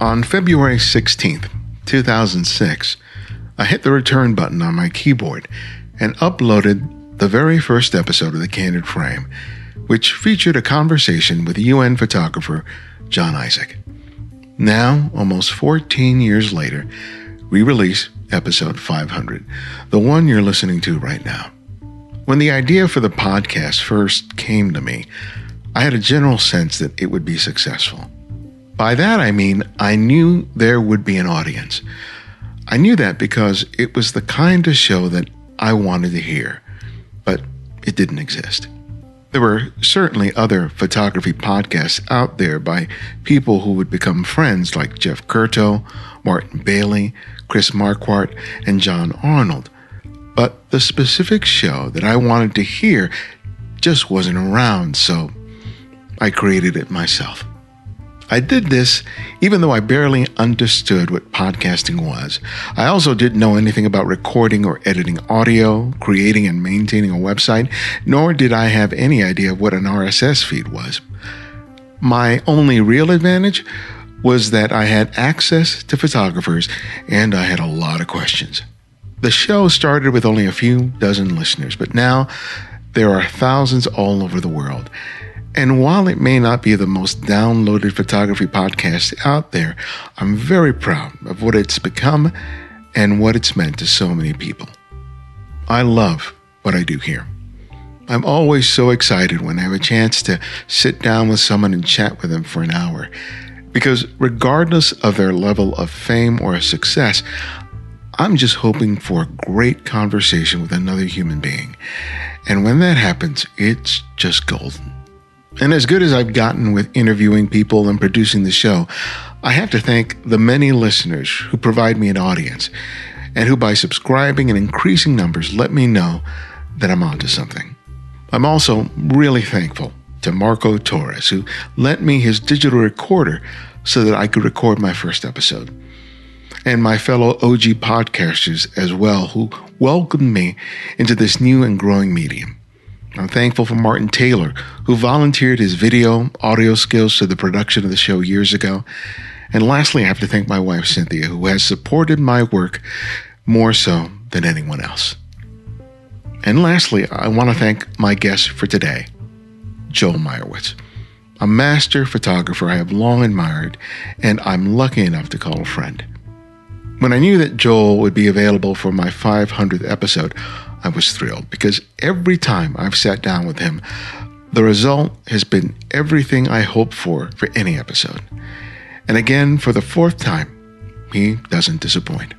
On February 16th, 2006, I hit the return button on my keyboard and uploaded the very first episode of The Candid Frame, which featured a conversation with UN photographer John Isaac. Now, almost 14 years later, we release episode 500, the one you're listening to right now. When the idea for the podcast first came to me, I had a general sense that it would be successful. By that I mean I knew there would be an audience. I knew that because it was the kind of show that I wanted to hear, but it didn't exist. There were certainly other photography podcasts out there by people who would become friends like Jeff Curto, Martin Bailey, Chris Marquardt, and John Arnold. But the specific show that I wanted to hear just wasn't around, so I created it myself. I did this even though I barely understood what podcasting was. I also didn't know anything about recording or editing audio, creating and maintaining a website, nor did I have any idea what an RSS feed was. My only real advantage was that I had access to photographers and I had a lot of questions. The show started with only a few dozen listeners, but now there are thousands all over the world. And while it may not be the most downloaded photography podcast out there, I'm very proud of what it's become and what it's meant to so many people. I love what I do here. I'm always so excited when I have a chance to sit down with someone and chat with them for an hour, because regardless of their level of fame or success, I'm just hoping for a great conversation with another human being. And when that happens, it's just golden. And as good as I've gotten with interviewing people and producing the show, I have to thank the many listeners who provide me an audience and who by subscribing in increasing numbers let me know that I'm onto something. I'm also really thankful to Marco Torres, who lent me his digital recorder so that I could record my first episode, and my fellow OG podcasters as well, who welcomed me into this new and growing medium. I'm thankful for Martin Taylor, who volunteered his video, audio skills to the production of the show years ago. And lastly, I have to thank my wife, Cynthia, who has supported my work more so than anyone else. And lastly, I want to thank my guest for today, Joel Meyerowitz, a master photographer I have long admired, and I'm lucky enough to call a friend. When I knew that Joel would be available for my 500th episode, I was thrilled because every time I've sat down with him, the result has been everything I hoped for any episode. And again, for the fourth time, he doesn't disappoint.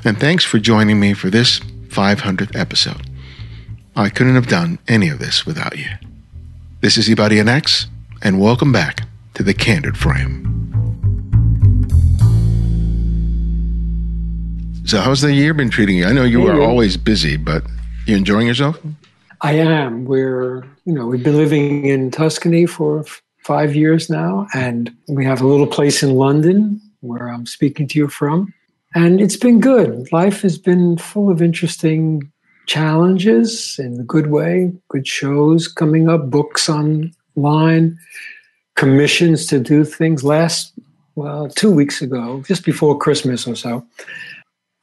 And thanks for joining me for this 500th episode. I couldn't have done any of this without you. This is Ibadian X, and welcome back to The Candid Frame. So how's the year been treating you? I know you are always busy, but you enjoying yourself? I am. We've been living in Tuscany for 5 years now, and we have a little place in London where I'm speaking to you from. And it's been good. Life has been full of interesting challenges in a good way, good shows coming up, books online, commissions to do things. 2 weeks ago, just before Christmas or so,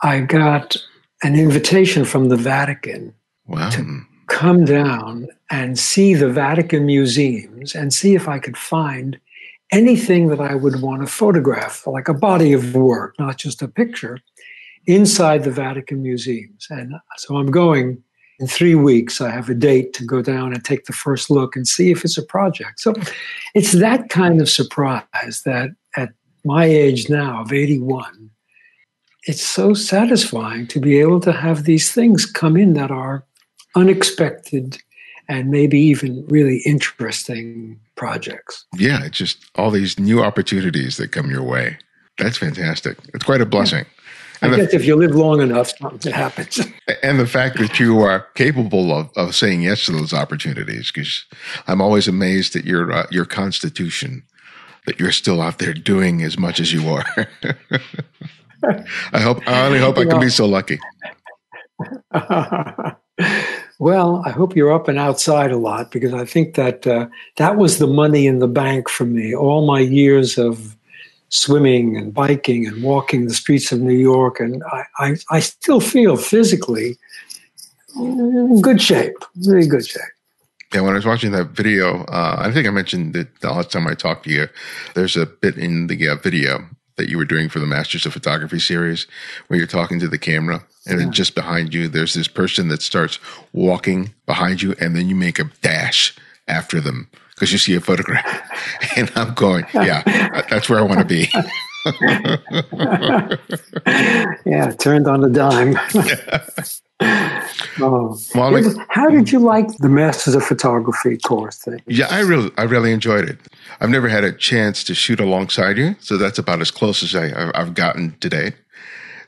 I got an invitation from the Vatican to come down and see the Vatican museums and see if I could find anything that I would want to photograph, like a body of work, not just a picture, inside the Vatican museums. And so I'm going in 3 weeks. I have a date to go down and take the first look and see if it's a project. So it's that kind of surprise that at my age now of 81, it's so satisfying to be able to have these things come in that are unexpected and maybe even really interesting projects. Yeah, it's just all these new opportunities that come your way. That's fantastic. It's quite a blessing. Yeah. I guess if you live long enough, something happens. And the fact that you are capable of saying yes to those opportunities, because I'm always amazed at your constitution, that you're still out there doing as much as you are. I only hope I can be so lucky. Well, I hope you're up and outside a lot, because I think that that was the money in the bank for me. All my years of swimming and biking and walking the streets of New York. And I still feel physically in good shape, really good shape. Yeah, when I was watching that video, I think I mentioned it the last time I talked to you. There's a bit in the video that you were doing for the Masters of Photography series where you're talking to the camera, and then just behind you, there's this person that starts walking behind you, and then you make a dash after them because you see a photograph. And I'm going, yeah, that's where I want to be. Yeah, turned on a dime. Oh. Well, how did you like the Masters of Photography course thing? Yeah, I really enjoyed it. I've never had a chance to shoot alongside you, so that's about as close as I've gotten today.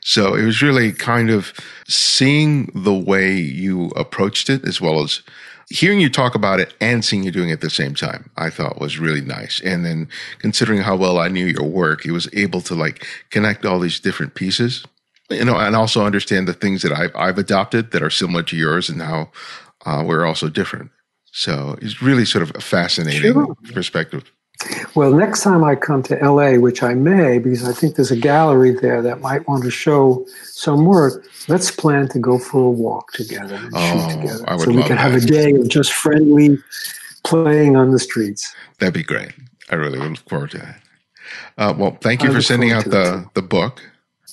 So it was really kind of seeing the way you approached it, as well as hearing you talk about it and seeing you doing it at the same time, I thought was really nice. And then considering how well I knew your work, it was able to connect all these different pieces, and also understand the things that I've adopted that are similar to yours and how we're also different. So it's really sort of a fascinating perspective. Well, next time I come to LA, which I may, because I think there's a gallery there that might want to show some work, let's plan to go for a walk together and shoot together. So we can have a day of just friendly playing on the streets. That'd be great. I really would look forward to that. Well, thank you for sending out the book.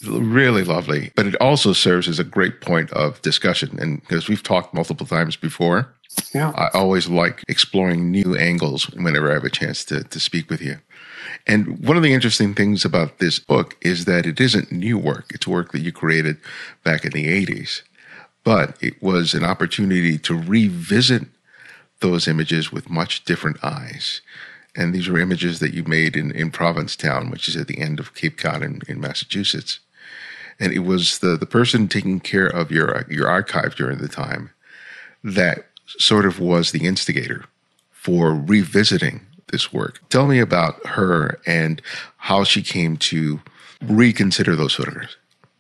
Really lovely. But it also serves as a great point of discussion. And because we've talked multiple times before, I always like exploring new angles whenever I have a chance to speak with you. And one of the interesting things about this book is that it isn't new work. It's work that you created back in the 80s. But it was an opportunity to revisit those images with much different eyes. And these were images that you made in Provincetown, which is at the end of Cape Cod in Massachusetts. And it was the person taking care of your archive during the time that sort of was the instigator for revisiting this work. Tell me about her and how she came to reconsider those photographs.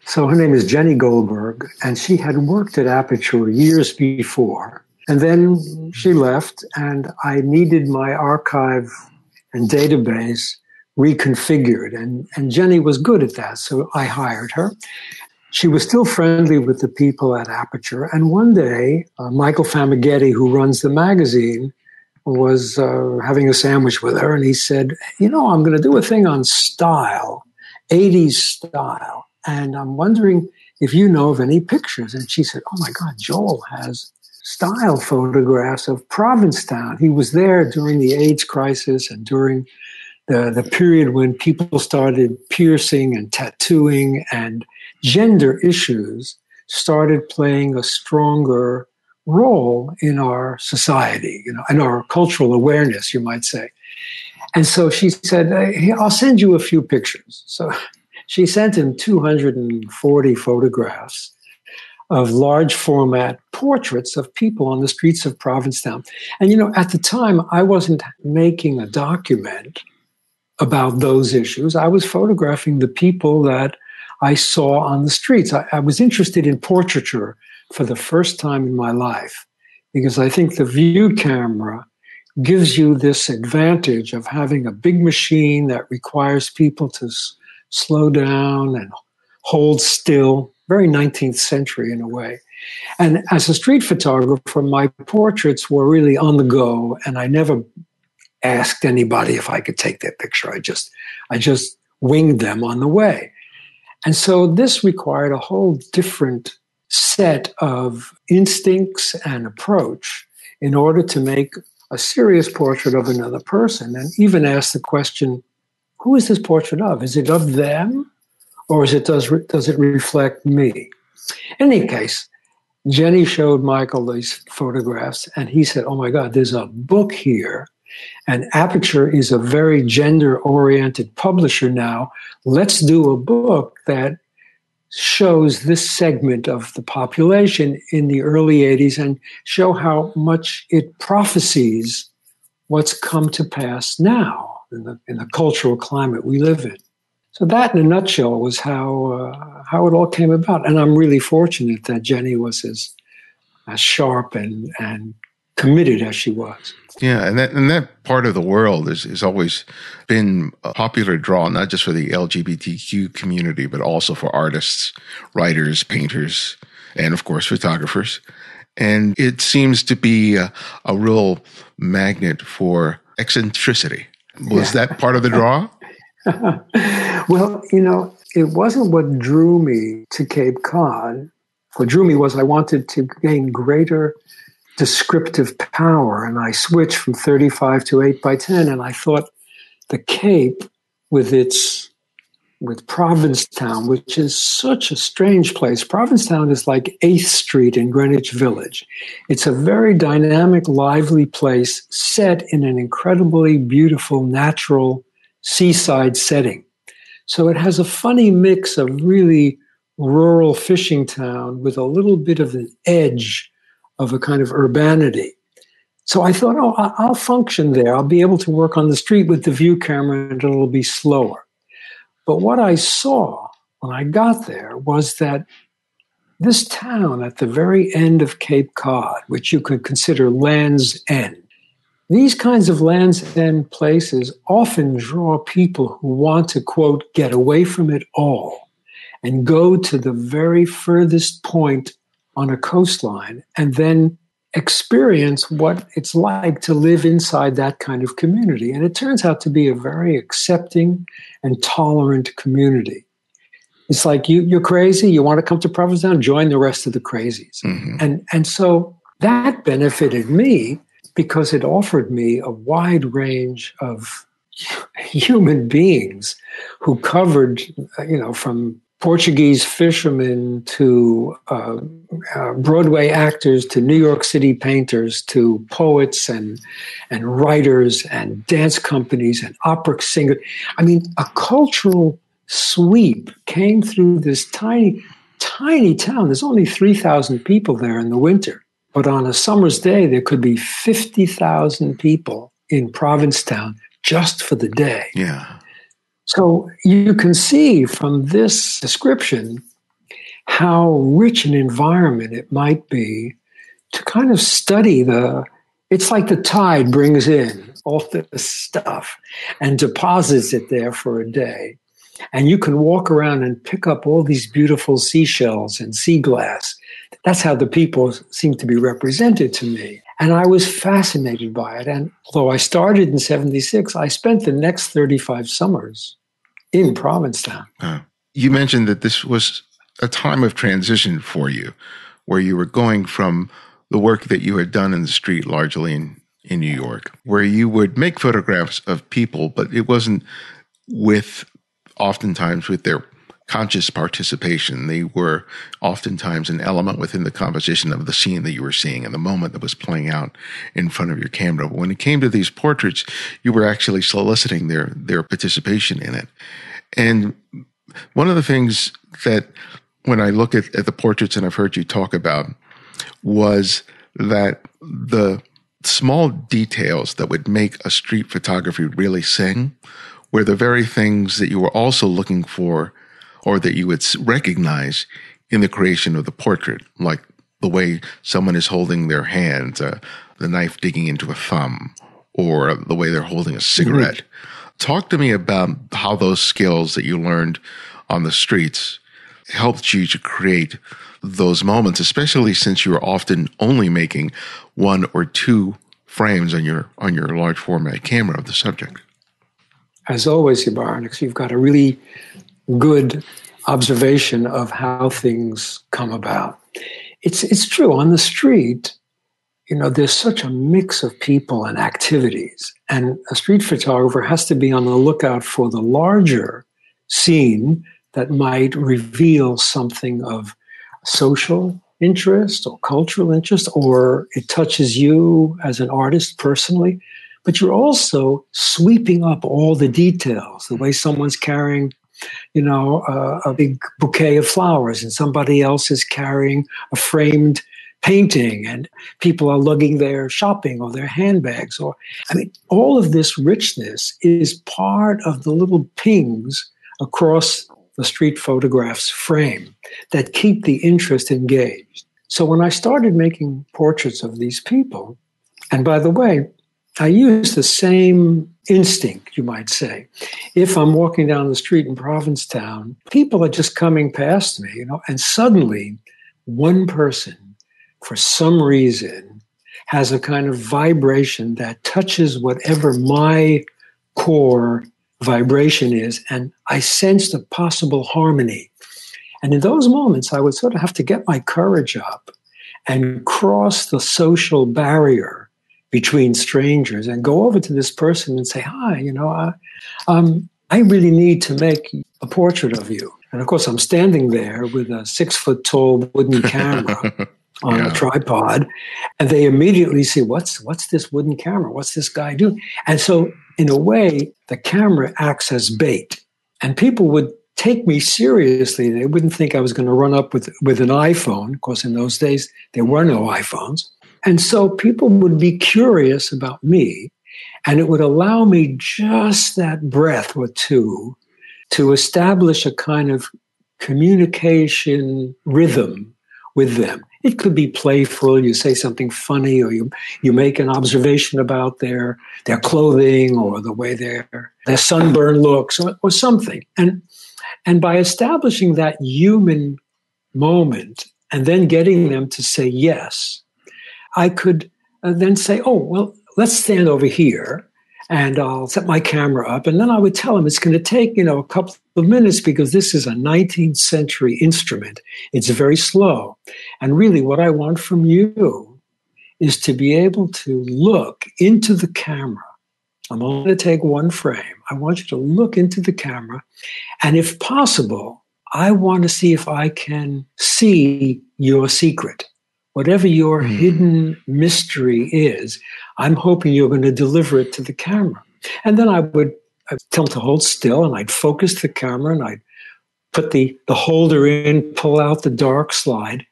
So her name is Jenny Goldberg, and she had worked at Aperture years before. And then she left, and I needed my archive and database reconfigured. And Jenny was good at that, so I hired her. She was still friendly with the people at Aperture. And one day, Michael Famighetti, who runs the magazine, was having a sandwich with her. And he said, I'm going to do a thing on style, 80s style. And I'm wondering if you know of any pictures. And she said, oh, my God, Joel has style photographs of Provincetown. He was there during the AIDS crisis and during the period when people started piercing and tattooing, and gender issues started playing a stronger role in our society, in our cultural awareness, you might say. And so she said, hey, I'll send you a few pictures. So she sent him 240 photographs of large format portraits of people on the streets of Provincetown. And, at the time, I wasn't making a document about those issues. I was photographing the people that I saw on the streets. I was interested in portraiture for the first time in my life, because I think the view camera gives you this advantage of having a big machine that requires people to slow down and hold still, very 19th century in a way. And as a street photographer, my portraits were really on the go, and I never asked anybody if I could take that picture. I just winged them on the way. And so this required a whole different set of instincts and approach in order to make a serious portrait of another person, and even ask the question, who is this portrait of? Is it of them, or does it reflect me? In any case, Jenny showed Michael these photographs, and he said, oh my God, there's a book here. And Aperture is a very gender-oriented publisher now. Let's do a book that shows this segment of the population in the early 80s and show how much it prophesies what's come to pass now in the cultural climate we live in. So that, in a nutshell, was how it all came about. And I'm really fortunate that Jenny was as sharp and committed as she was. Yeah, and that part of the world is always been a popular draw, not just for the LGBTQ community, but also for artists, writers, painters, and of course, photographers. And it seems to be a real magnet for eccentricity. Was that part of the draw? Well, it wasn't what drew me to Cape Cod. What drew me was I wanted to gain greater descriptive power, and I switched from 35 to 8 by 10, and I thought the Cape with Provincetown, which is such a strange place. Provincetown is like 8th Street in Greenwich Village. It's a very dynamic, lively place set in an incredibly beautiful, natural seaside setting. So it has a funny mix of really rural fishing town with a little bit of an edge of a kind of urbanity. So I thought, I'll function there. I'll be able to work on the street with the view camera and it'll be slower. But what I saw when I got there was that this town at the very end of Cape Cod, which you could consider Land's End, these kinds of Land's End places often draw people who want to, quote, get away from it all and go to the very furthest point on a coastline and then experience what it's like to live inside that kind of community. And it turns out to be a very accepting and tolerant community. It's like, you're crazy, you want to come to Provincetown, join the rest of the crazies. Mm-hmm. And so that benefited me because it offered me a wide range of human beings who covered, from Portuguese fishermen to Broadway actors to New York City painters to poets and writers and dance companies and opera singers. I mean, a cultural sweep came through this tiny, tiny town. There's only 3,000 people there in the winter. But on a summer's day, there could be 50,000 people in Provincetown just for the day. Yeah. So you can see from this description how rich an environment it might be to kind of study it's like the tide brings in all this stuff and deposits it there for a day. And you can walk around and pick up all these beautiful seashells and sea glass. That's how the people seem to be represented to me. And I was fascinated by it. And although I started in 76, I spent the next 35 summers in Provincetown. You mentioned that this was a time of transition for you, where you were going from the work that you had done in the street, largely in New York, where you would make photographs of people, but it wasn't oftentimes with their conscious participation. They were oftentimes an element within the composition of the scene that you were seeing and the moment that was playing out in front of your camera. But when it came to these portraits, you were actually soliciting their participation in it. And one of the things that when I look at the portraits and I've heard you talk about was that the small details that would make a street photography really sing were the very things that you were also looking for or that you would recognize in the creation of the portrait, like the way someone is holding their hand, the knife digging into a thumb, or the way they're holding a cigarette. Mm-hmm. Talk to me about how those skills that you learned on the streets helped you to create those moments, especially since you were often only making 1 or 2 frames on your large format camera of the subject. As always, Yabarnik, you've got a really good observation of how things come about. It's true. On the street, there's such a mix of people and activities, and a street photographer has to be on the lookout for the larger scene that might reveal something of social interest or cultural interest, or it touches you as an artist personally. But you're also sweeping up all the details, the way someone's carrying, a big bouquet of flowers and somebody else is carrying a framed painting and people are lugging their shopping or their handbags. All of this richness is part of the little pings across the street photograph's frame that keep the interest engaged. So when I started making portraits of these people, And by the way, I use the same instinct, you might say. If I'm walking down the street in Provincetown, people are just coming past me, and suddenly one person, for some reason, has a kind of vibration that touches whatever my core vibration is, and I sensed a possible harmony. And in those moments, I would sort of have to get my courage up and cross the social barrier between strangers and go over to this person and say, hi, I really need to make a portrait of you. And of course, I'm standing there with a 6-foot-tall wooden camera on a tripod, and they immediately see, what's this wooden camera? What's this guy doing? And so, in a way, the camera acts as bait, and people would take me seriously. They wouldn't think I was going to run up with an iPhone. Of course, in those days, there were no iPhones. And so people would be curious about me, and it would allow me just that breath or two to establish a kind of communication rhythm with them. It could be playful. You say something funny, or you make an observation about their clothing or the way their sunburn looks or something. And by establishing that human moment and then getting them to say yes, I could then say, oh, well, let's stand over here and I'll set my camera up. And then I would tell them it's going to take, a couple of minutes because this is a 19th century instrument. It's very slow. And really what I want from you is to be able to look into the camera. I'm only going to take one frame. I want you to look into the camera. And if possible, I want to see if I can see your secret. Whatever your hidden mystery is, I'm hoping you're going to deliver it to the camera. And then I'd tell them to hold still, and I'd focus the camera, and I'd put the holder in, pull out the dark slide.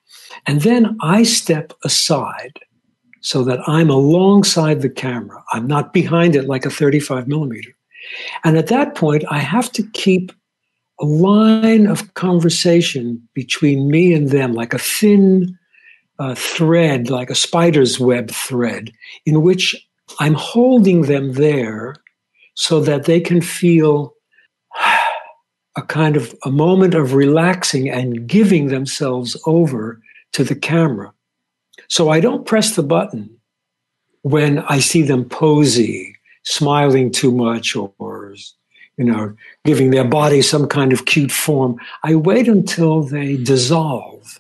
And then I step aside so that I'm alongside the camera. I'm not behind it like a 35 millimeter. And at that point, I have to keep a line of conversation between me and them, like a thin thread, like a spider's web thread, in which I'm holding them there so that they can feel a kind of a moment of relaxing and giving themselves over to the camera. So I don't press the button when I see them posy, smiling too much, or giving their body some kind of cute form. I wait until they dissolve.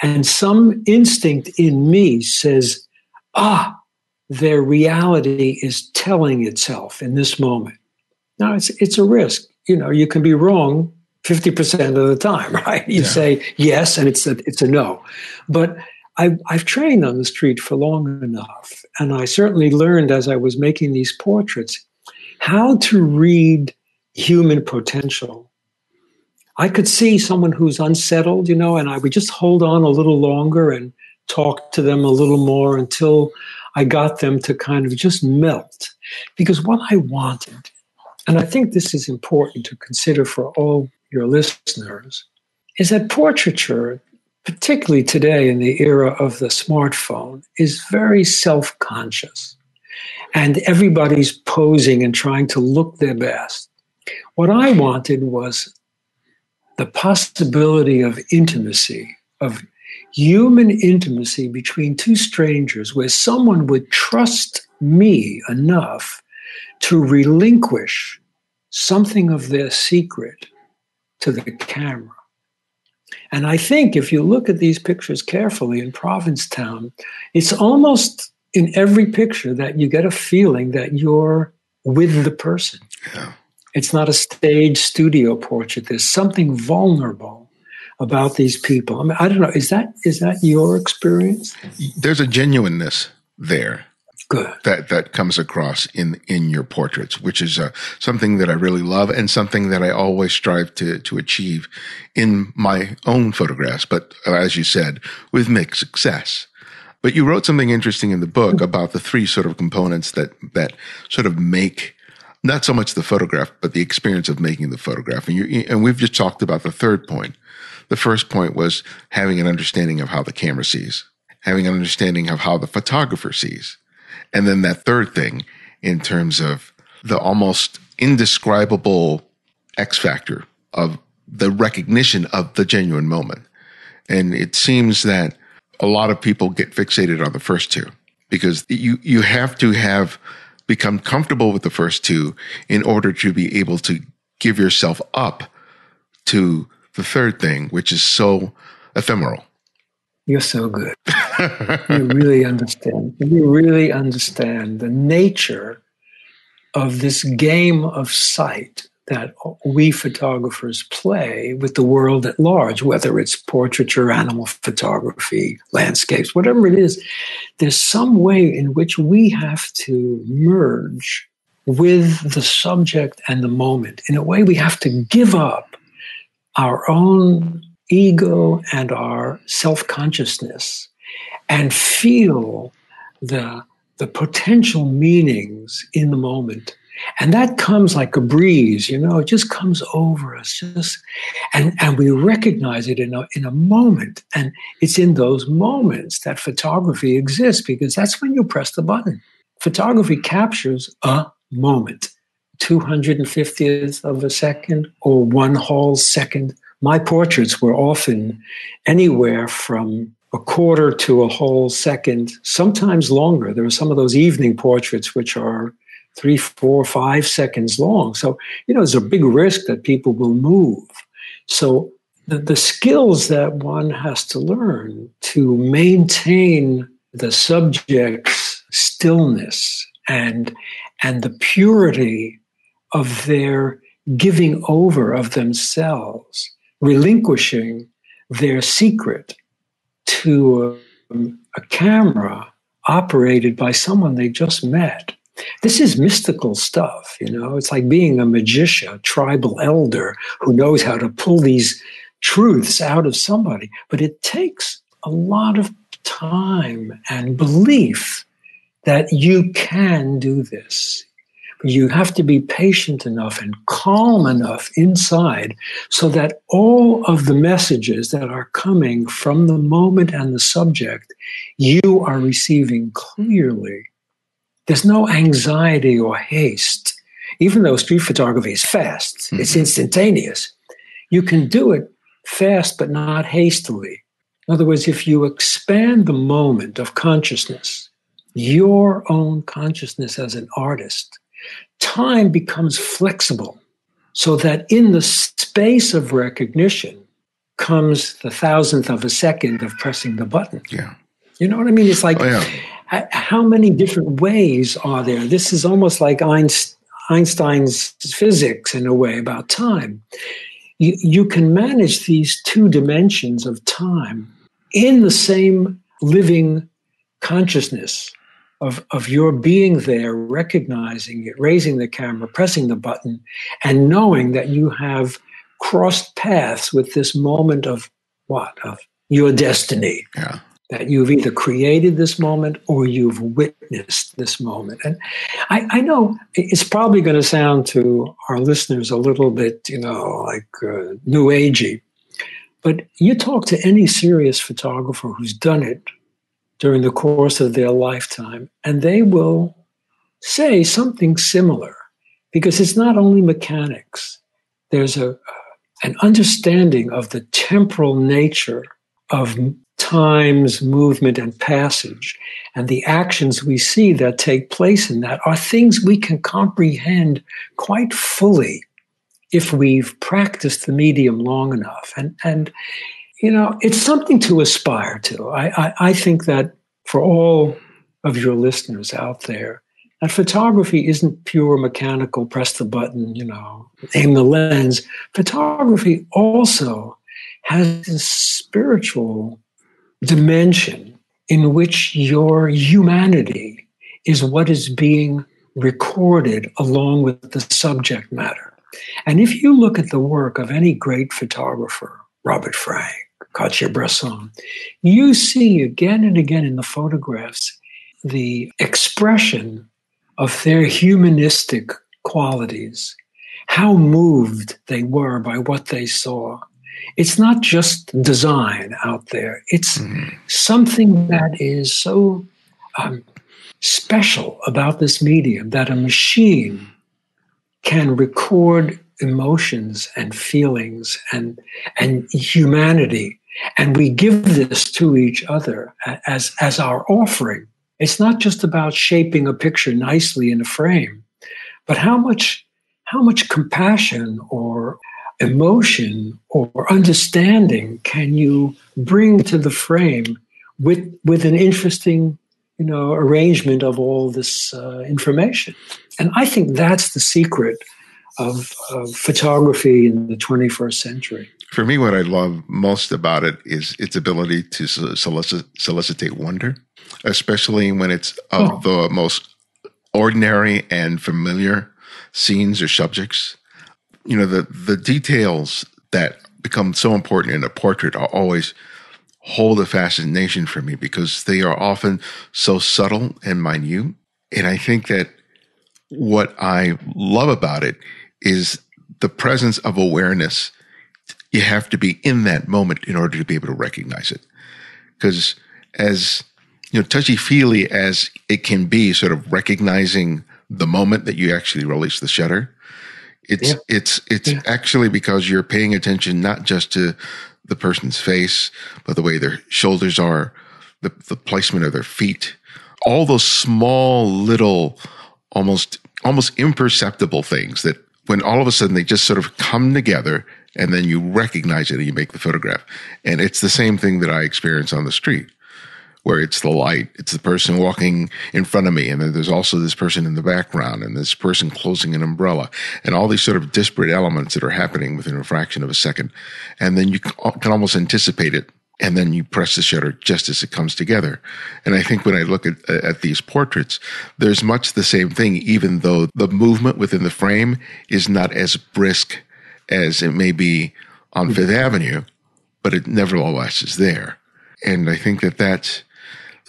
And some instinct in me says, their reality is telling itself in this moment. Now, it's a risk. You can be wrong 50% of the time, right? You say yes, and it's a no. But I've trained on the street for long enough, and I certainly learned as I was making these portraits how to read human potential. I could see someone who's unsettled, and I would just hold on a little longer and talk to them a little more until I got them to kind of just melt. Because what I wanted, and I think this is important to consider for all your listeners, is that portraiture, particularly today in the era of the smartphone, is very self-conscious. And everybody's posing and trying to look their best. What I wanted was the possibility of intimacy, of human intimacy between two strangers, where someone would trust me enough to relinquish something of their secret to the camera. And I think if you look at these pictures carefully in Provincetown, it's almost in every picture that you get a feeling that you're with the person. Yeah. It's not a stage studio portrait. There's something vulnerable about these people. I mean, I don't know. Is that your experience? There's a genuineness there. Good. That comes across in your portraits, which is something that I really love and something that I always strive to achieve in my own photographs. But as you said, with mixed success. But you wrote something interesting in the book about the three sort of components that sort of make not so much the photograph, but the experience of making the photograph. And we've just talked about the third point. The first point was having an understanding of how the camera sees, having an understanding of how the photographer sees, And then that third thing in terms of the almost indescribable X factor of the recognition of the genuine moment. And it seems that a lot of people get fixated on the first two because you have to have become comfortable with the first two in order to be able to give yourself up to the third thing, which is so ephemeral. You're so good. You really understand. You really understand the nature of this game of sight that we photographers play with the world at large, whether it's portraiture, animal photography, landscapes, whatever it is. There's some way in which we have to merge with the subject and the moment. In a way, we have to give up our own ego and our self-consciousness and feel the potential meanings in the moment. And that comes like a breeze, it just comes over us, and we recognize it in a moment. And it's in those moments that photography exists, because that's when you press the button. Photography captures a moment, 250th of a second or one whole second. My portraits were often anywhere from a quarter to a whole second, sometimes longer. There are some of those evening portraits which are 3, 4, 5 seconds long. So, there's a big risk that people will move. So the skills that one has to learn to maintain the subject's stillness and the purity of their giving over of themselves, relinquishing their secret to a camera operated by someone they just met. This is mystical stuff, It's like being a magician, a tribal elder who knows how to pull these truths out of somebody. But it takes a lot of time and belief that you can do this. You have to be patient enough and calm enough inside so that all of the messages that are coming from the moment and the subject, you are receiving clearly. There's no anxiety or haste. Even though street photography is fast, it's instantaneous. You can do it fast, but not hastily. In other words, if you expand the moment of consciousness, your own consciousness as an artist, time becomes flexible so that in the space of recognition comes the thousandth of a second of pressing the button. Yeah. You know what I mean? It's like, how many different ways are there? This is almost like Einstein's physics in a way about time. You can manage these two dimensions of time in the same living consciousness of your being there, recognizing it, raising the camera, pressing the button, and knowing that you have crossed paths with this moment of what? Of your destiny. Yeah. That you've either created this moment or you've witnessed this moment. And I know it's probably going to sound to our listeners a little bit, like new agey, but you talk to any serious photographer who's done it during the course of their lifetime, and they will say something similar, because it's not only mechanics. There's an understanding of the temporal nature of time's movement and passage, and the actions we see that take place in that are things we can comprehend quite fully if we've practiced the medium long enough. And it's something to aspire to. I think that for all of your listeners out there, that photography isn't pure mechanical, press the button, aim the lens. Photography also has this spiritual dimension in which your humanity is what is being recorded along with the subject matter. And if you look at the work of any great photographer, Robert Frank, Cartier-Bresson, you see again and again in the photographs the expression of their humanistic qualities, how moved they were by what they saw. It's not just design out there. It's something that is so special about this medium, that a machine can record emotions and feelings and humanity, and we give this to each other as our offering. It's not just about shaping a picture nicely in a frame, but how much compassion or emotion or understanding can you bring to the frame with an interesting, arrangement of all this information. And I think that's the secret of photography in the 21st century. For me, what I love most about it is its ability to solicit wonder, especially when it's of the most ordinary and familiar scenes or subjects. The details that become so important in a portrait are always hold a fascination for me because they are often so subtle and minute. And I think that what I love about it is the presence of awareness. You have to be in that moment in order to be able to recognize it. Because as touchy-feely as it can be, sort of recognizing the moment that you actually release the shutter, it's actually because you're paying attention not just to the person's face, but the way their shoulders are, the placement of their feet, all those small little, almost imperceptible things that when all of a sudden they just sort of come together and then you recognize it and you make the photograph. And it's the same thing that I experience on the street, where it's the light, it's the person walking in front of me, and then there's also this person in the background, and this person closing an umbrella, and all these sort of disparate elements that are happening within a fraction of a second. And then you can almost anticipate it, and then you press the shutter just as it comes together. And I think when I look at these portraits, there's much the same thing, even though the movement within the frame is not as brisk as it may be on Fifth Avenue, but it nevertheless is there. And I think that that's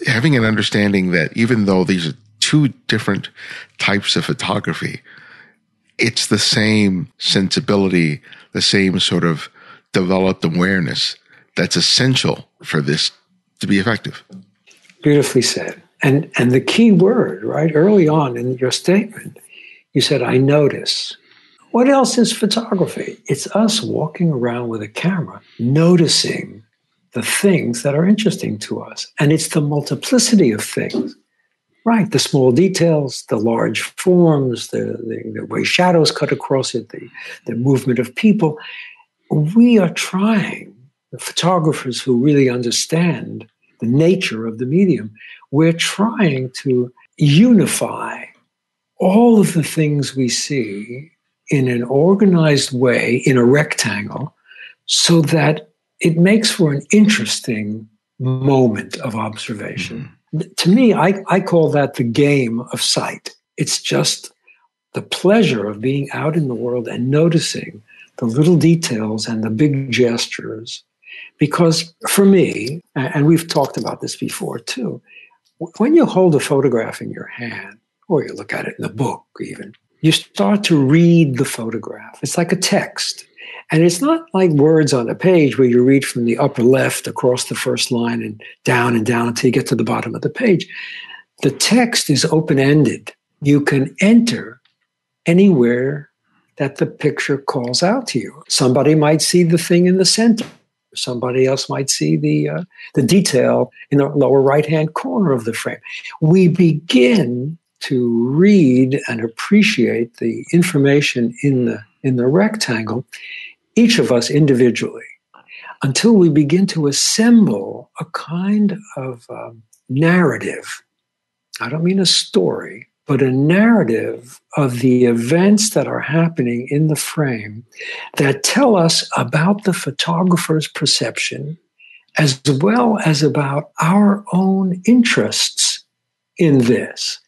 having an understanding that even though these are two different types of photography, it's the same sensibility, the same sort of developed awareness that's essential for this to be effective. Beautifully said. And the key word, right, early on in your statement, you said, I notice. What else is photography? It's us walking around with a camera, noticing the things that are interesting to us. And it's the multiplicity of things, right? The small details, the large forms, the way shadows cut across it, the movement of people. We are trying, the photographers who really understand the nature of the medium, we're trying to unify all of the things we see in an organized way, in a rectangle, so that it makes for an interesting moment of observation. Mm-hmm. To me, I call that the game of sight. It's just the pleasure of being out in the world and noticing the little details and the big gestures. Because for me, and we've talked about this before too, when you hold a photograph in your hand, or you look at it in a book even, you start to read the photograph. It's like a text. And it's not like words on a page where you read from the upper left across the first line and down until you get to the bottom of the page. The text is open-ended. You can enter anywhere that the picture calls out to you. Somebody might see the thing in the center. Somebody else might see the detail in the lower right-hand corner of the frame. We begin to read and appreciate the information in the rectangle, each of us individually, until we begin to assemble a kind of narrative. I don't mean a story, but a narrative of the events that are happening in the frame that tell us about the photographer's perception, as well as about our own interests in this.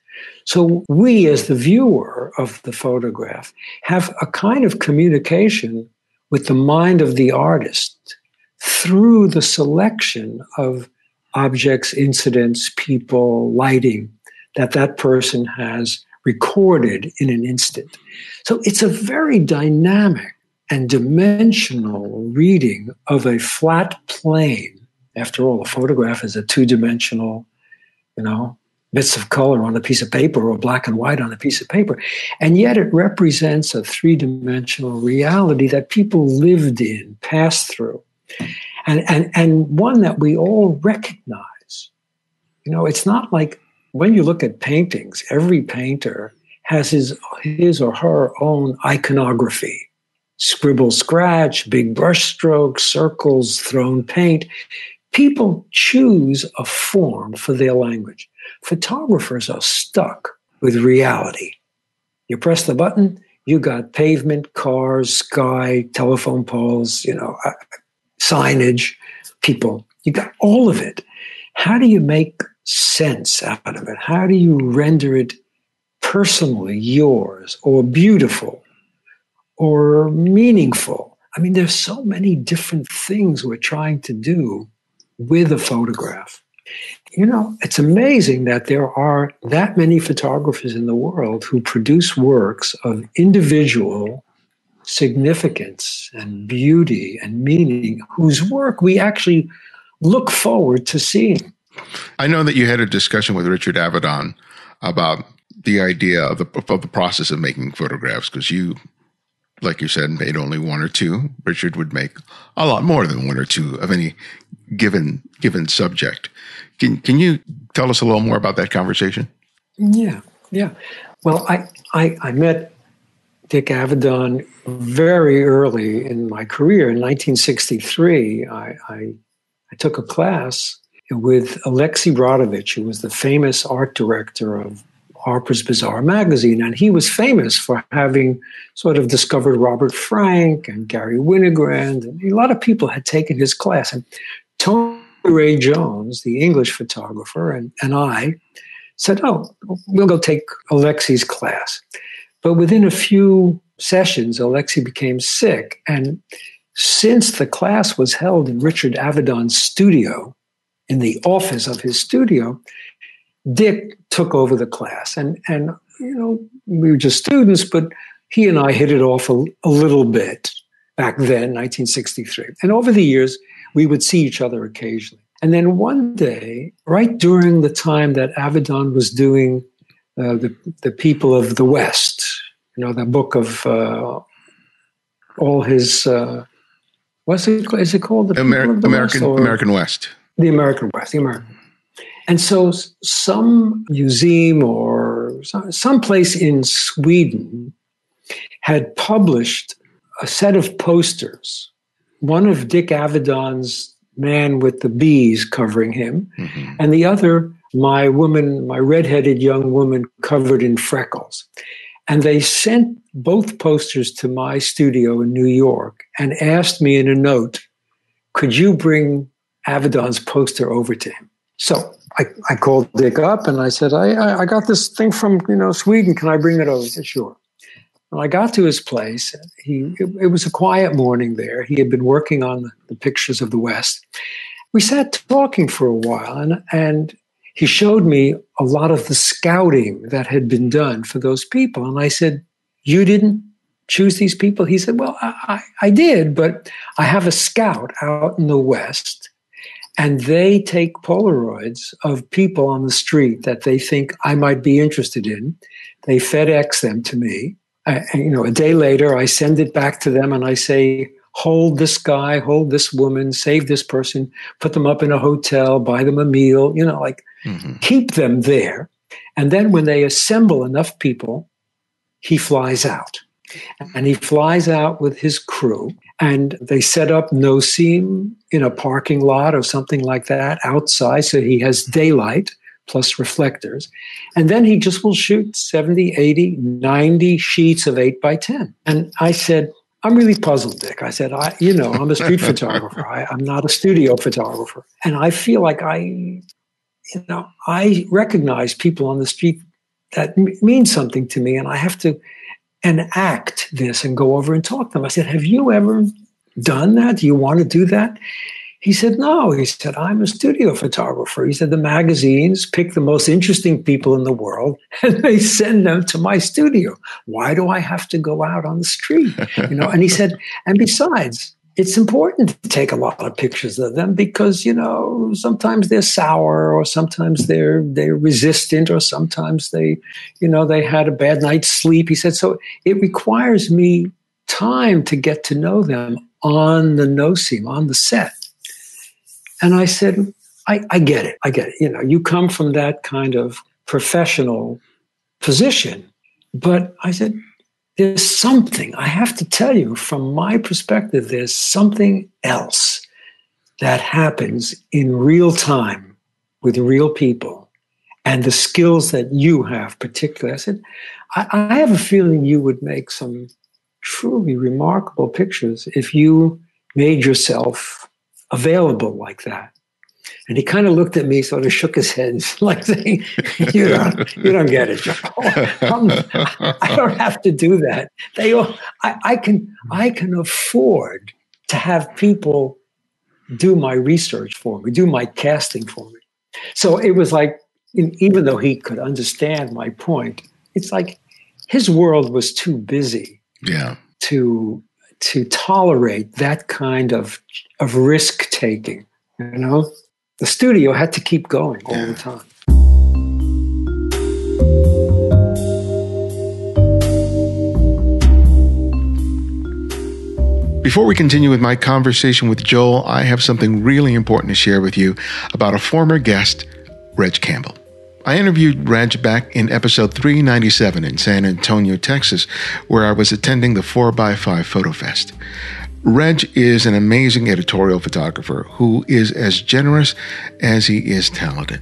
So we, as the viewer of the photograph, have a kind of communication with the mind of the artist through the selection of objects, incidents, people, lighting that person has recorded in an instant. So it's a very dynamic and dimensional reading of a flat plane. After all, a photograph is a two-dimensional, bits of color on a piece of paper or black and white on a piece of paper. And yet it represents a three-dimensional reality that people lived in, passed through, and one that we all recognize. It's not like when you look at paintings, every painter has his or her own iconography. Scribble, scratch, big brush strokes, circles, thrown paint. People choose a form for their language. Photographers are stuck with reality. You press the button, you got pavement, cars, sky, telephone poles, signage, people. You got all of it. How do you make sense out of it? How do you render it personally yours, or beautiful, or meaningful? I mean, there's so many different things we're trying to do with a photograph. It's amazing that there are that many photographers in the world who produce works of individual significance and beauty and meaning, whose work we actually look forward to seeing. I know that you had a discussion with Richard Avedon about the idea of the process of making photographs, because you, like you said, made only one or two. Richard would make a lot more than one or two of any given subject. Can you tell us a little more about that conversation? Yeah. Well, I met Dick Avedon very early in my career. In 1963, I took a class with Alexei Brodovich, who was the famous art director of Harper's Bazaar magazine. And he was famous for having sort of discovered Robert Frank and Gary Winogrand. And a lot of people had taken his class. And Tony Ray Jones, the English photographer, and I said, we'll go take Alexei's class. But within a few sessions, Alexei became sick. And since the class was held in Richard Avedon's studio, in the office of his studio, Dick took over the class. And we were just students, but he and I hit it off a little bit back then, 1963. And over the years, we would see each other occasionally. And then one day, right during the time that Avedon was doing the People of the West, the book of all his, is it called? The American West. The American West, the American. And so some museum or some place in Sweden had published a set of posters, one of Dick Avedon's Man with the Bees covering him, and the other, my redheaded young woman covered in freckles. And they sent both posters to my studio in New York and asked me in a note, could you bring Avedon's poster over to him? So I called Dick up and I said, I got this thing from Sweden. Can I bring it over? He said, sure. When I got to his place, it was a quiet morning there. He had been working on the pictures of the West. We sat talking for a while, and he showed me a lot of the scouting that had been done for those people. And I said, you didn't choose these people? He said, well, I did, but I have a scout out in the West, and they take Polaroids of people on the street that they think I might be interested in. They FedEx them to me. A day later, I send it back to them and I say, hold this guy, hold this woman, save this person, put them up in a hotel, buy them a meal, keep them there. And then when they assemble enough people, he flies out. And he flies out with his crew, and they set up no seam in a parking lot or something like that outside, so he has daylight plus reflectors. And then he just will shoot 70, 80, 90 sheets of 8x10. And I said, I'm really puzzled, Dick. I said, I'm a street photographer. I'm not a studio photographer. And I feel like I recognize people on the street that mean something to me, and I have to enact this and go over and talk to them. I said, have you ever done that? Do you want to do that? He said, no. He said, I'm a studio photographer. He said, the magazines pick the most interesting people in the world and they send them to my studio. Why do I have to go out on the street? And he said, and besides, it's important to take a lot of pictures of them because, sometimes they're sour or sometimes they're resistant or sometimes they had a bad night's sleep. He said, so it requires me time to get to know them on the no-seam, on the set. And I said, I get it. I get it. You come from that kind of professional position. But I said, there's something, I have to tell you, from my perspective, there's something else that happens in real time with real people and the skills that you have particularly. I said, I have a feeling you would make some truly remarkable pictures if you made yourself available like that. And he kind of looked at me, sort of shook his head, like saying, "You don't get it, Joel. I don't have to do that. I can afford to have people do my research for me, do my casting for me." So it was like, even though he could understand my point, it's like his world was too busy, to tolerate that kind of risk taking, The studio had to keep going all the time. Before we continue with my conversation with Joel, I have something really important to share with you about a former guest, Reg Campbell. I interviewed Reg back in episode 397 in San Antonio, Texas, where I was attending the 4x5 Photo Fest. Reg is an amazing editorial photographer who is as generous as he is talented.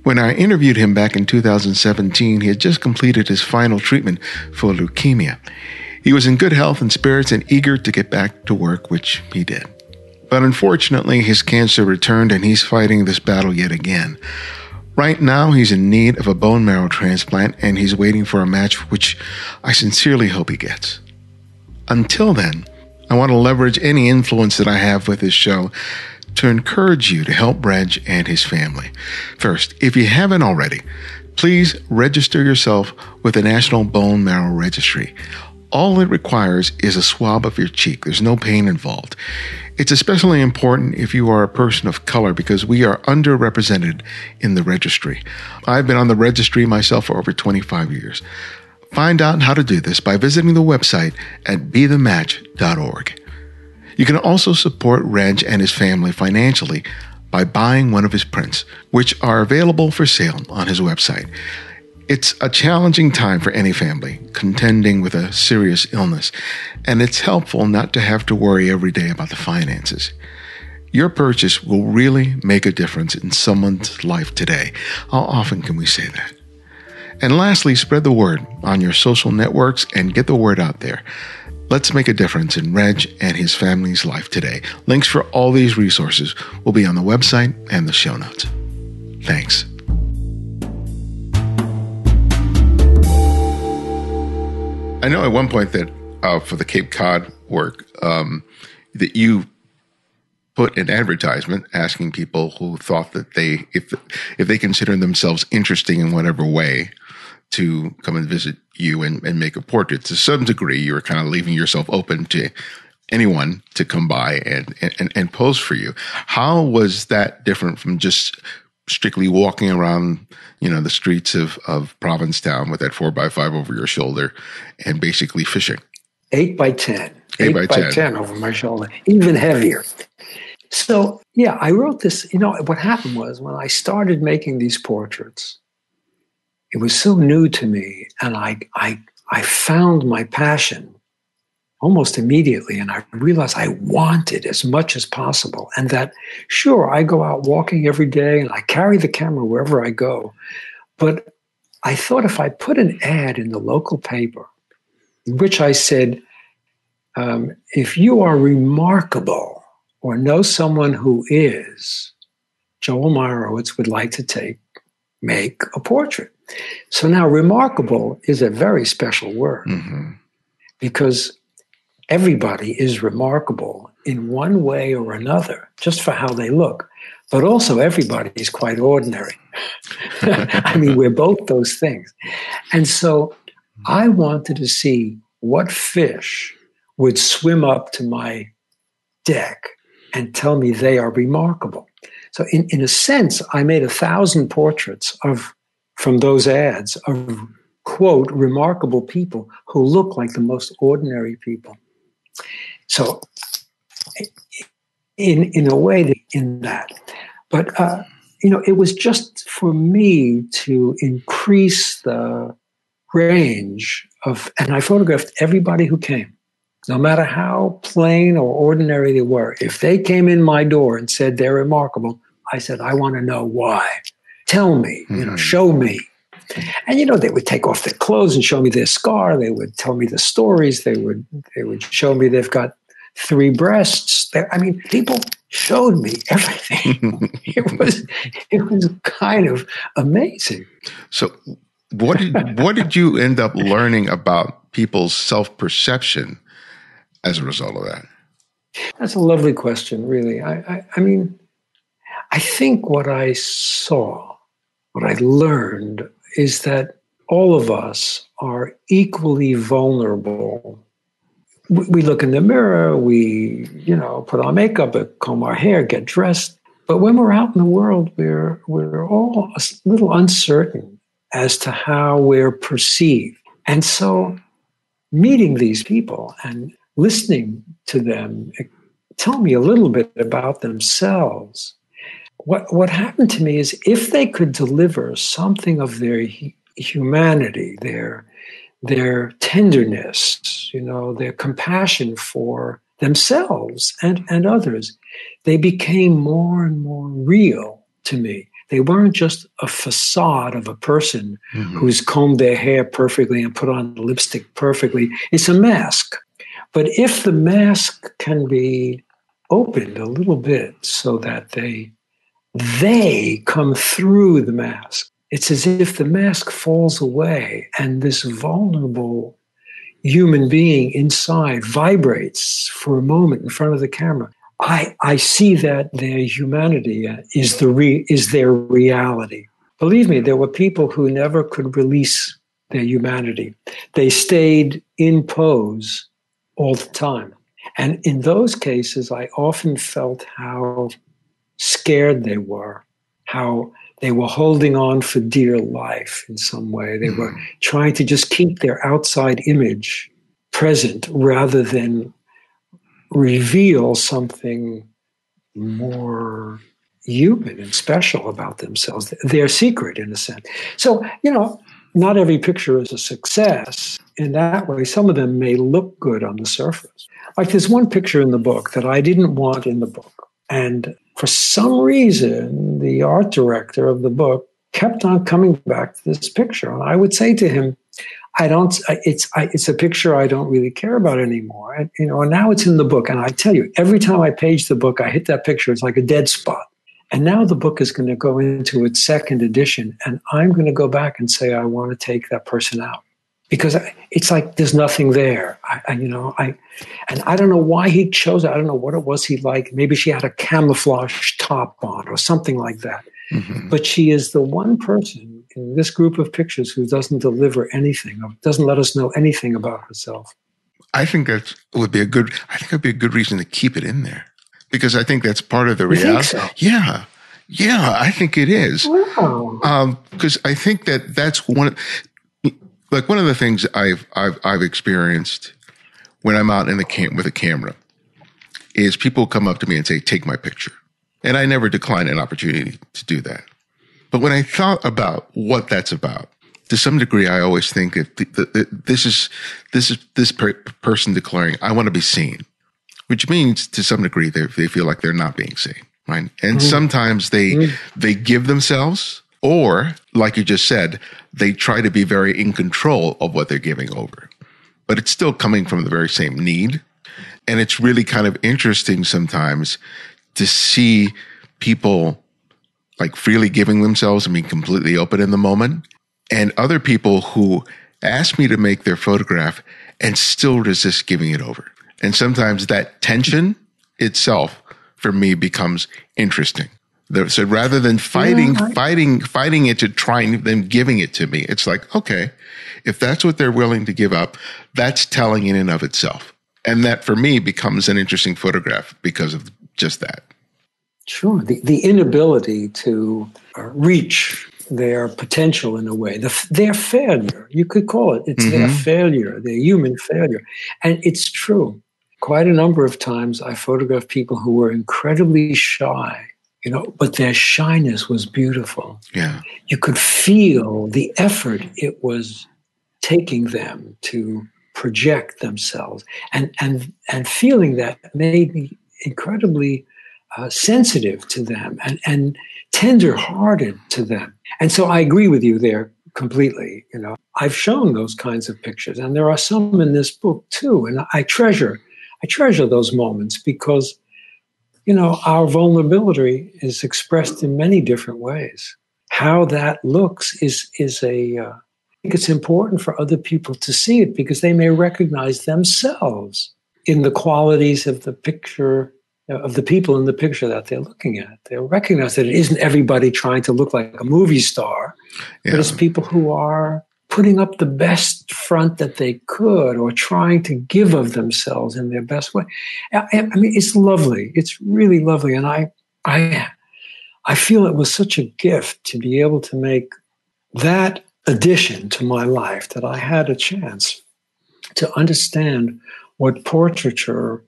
When I interviewed him back in 2017, he had just completed his final treatment for leukemia. He was in good health and spirits and eager to get back to work, which he did. But unfortunately, his cancer returned and he's fighting this battle yet again. Right now, he's in need of a bone marrow transplant and he's waiting for a match, which I sincerely hope he gets. Until then, I want to leverage any influence that I have with this show to encourage you to help Reg and his family. First, if you haven't already, please register yourself with the National Bone Marrow Registry. All it requires is a swab of your cheek. There's no pain involved. It's especially important if you are a person of color because we are underrepresented in the registry. I've been on the registry myself for over 25 years. Find out how to do this by visiting the website at bethematch.org. You can also support Reg and his family financially by buying one of his prints, which are available for sale on his website. It's a challenging time for any family contending with a serious illness, and it's helpful not to have to worry every day about the finances. Your purchase will really make a difference in someone's life today. How often can we say that? And lastly, spread the word on your social networks and get the word out there. Let's make a difference in Reg and his family's life today. Links for all these resources will be on the website and the show notes. Thanks. I know at one point that for the Cape Cod work, that you put an advertisement asking people who thought that if they consider themselves interesting in whatever way, to come and visit you and make a portrait. To some degree, you were kind of leaving yourself open to anyone to come by and pose for you. How was that different from just strictly walking around, the streets of Provincetown with that 4x5 over your shoulder and basically fishing? 8x10. 8x10 over my shoulder, even heavier. So, I wrote this. What happened was when I started making these portraits, it was so new to me, and I found my passion almost immediately, and I realized I wanted as much as possible, and that, sure, I go out walking every day, and I carry the camera wherever I go, but I thought if I put an ad in the local paper, in which I said, if you are remarkable or know someone who is, Joel Meyerowitz would like to make a portrait. So now remarkable is a very special word because everybody is remarkable in one way or another, just for how they look. But also everybody is quite ordinary. I mean, we're both those things. And so I wanted to see what fish would swim up to my deck and tell me they are remarkable. So in a sense, I made 1,000 portraits from those ads of, quote, remarkable people who look like the most ordinary people. So in a way, in that. But, it was just for me to increase the range of, and I photographed everybody who came, no matter how plain or ordinary they were. If they came in my door and said they're remarkable, I said, I want to know why. Tell me, show me. And, they would take off their clothes and show me their scar. They would tell me the stories. They would show me they've got 3 breasts. People showed me everything. It was kind of amazing. So what did you end up learning about people's self-perception as a result of that? That's a lovely question, really. I think what I saw, what I learned, is that all of us are equally vulnerable. We look in the mirror, we, put on makeup, comb our hair, get dressed. But when we're out in the world, we're all a little uncertain as to how we're perceived. And so meeting these people and listening to them tell me a little bit about themselves. What happened to me is if they could deliver something of their humanity, their tenderness, their compassion for themselves and others, they became more and more real to me. They weren't just a facade of a person who's combed their hair perfectly and put on lipstick perfectly. It's a mask. But if the mask can be opened a little bit so that they come through the mask, it's as if the mask falls away and this vulnerable human being inside vibrates for a moment in front of the camera. I see that their humanity is their reality. Believe me, there were people who never could release their humanity. They stayed in pose all the time. And in those cases, I often felt how scared they were, how they were holding on for dear life in some way. They were trying to just keep their outside image present rather than reveal something more human and special about themselves, their secret in a sense. So, not every picture is a success in that way. Some of them may look good on the surface. Like there's one picture in the book that I didn't want in the book. And for some reason, the art director of the book kept on coming back to this picture. And I would say to him, it's a picture I don't really care about anymore. And, and now it's in the book. And I tell you, every time I page the book, I hit that picture. It's like a dead spot. And now the book is going to go into its 2nd edition. And I'm going to go back and say, I want to take that person out. Because it's like there's nothing there. And I don't know why he chose it. I don't know what it was he liked. Maybe she had a camouflage top on or something like that. Mm-hmm. But she is the one person in this group of pictures who doesn't deliver anything, or doesn't let us know anything about herself. I think that would be a good reason to keep it in there, because I think that's part of the reality. You think so? Yeah, I think it is. Wow. Because I think that's one of the things I've experienced when I'm out in the camp with a camera is people come up to me and say, "Take my picture," and I never decline an opportunity to do that. But when I thought about what that's about, to some degree, I always think that this is person declaring, "I want to be seen," which means to some degree they feel like they're not being seen, right? And sometimes they give themselves, or like you just said, they try to be very in control of what they're giving over, but it's still coming from the very same need. And it's really kind of interesting sometimes to see people like freely giving themselves and being completely open in the moment, and other people who ask me to make their photograph and still resist giving it over. And sometimes that tension itself for me becomes interesting. So rather than fighting it to trying them giving it to me, it's like, okay, if that's what they're willing to give up, that's telling in and of itself. And that, for me, becomes an interesting photograph because of just that. Sure. The inability to reach their potential in a way, their failure, you could call it. It's their failure, their human failure. And it's true. Quite a number of times I photographed people who were incredibly shy, but their shyness was beautiful. Yeah. You could feel the effort it was taking them to project themselves. And feeling that made me incredibly sensitive to them and tender-hearted to them. And so I agree with you there completely. I've shown those kinds of pictures, and there are some in this book too. And I treasure those moments because, our vulnerability is expressed in many different ways. How that looks is I think it's important for other people to see it because they may recognize themselves in the qualities of the picture, of the people in the picture that they're looking at. They'll recognize that it isn't everybody trying to look like a movie star, but it's people who are putting up the best front that they could or trying to give of themselves in their best way. I mean, it's lovely. It's really lovely. And I feel it was such a gift to be able to make that addition to my life, that I had a chance to understand what portraiture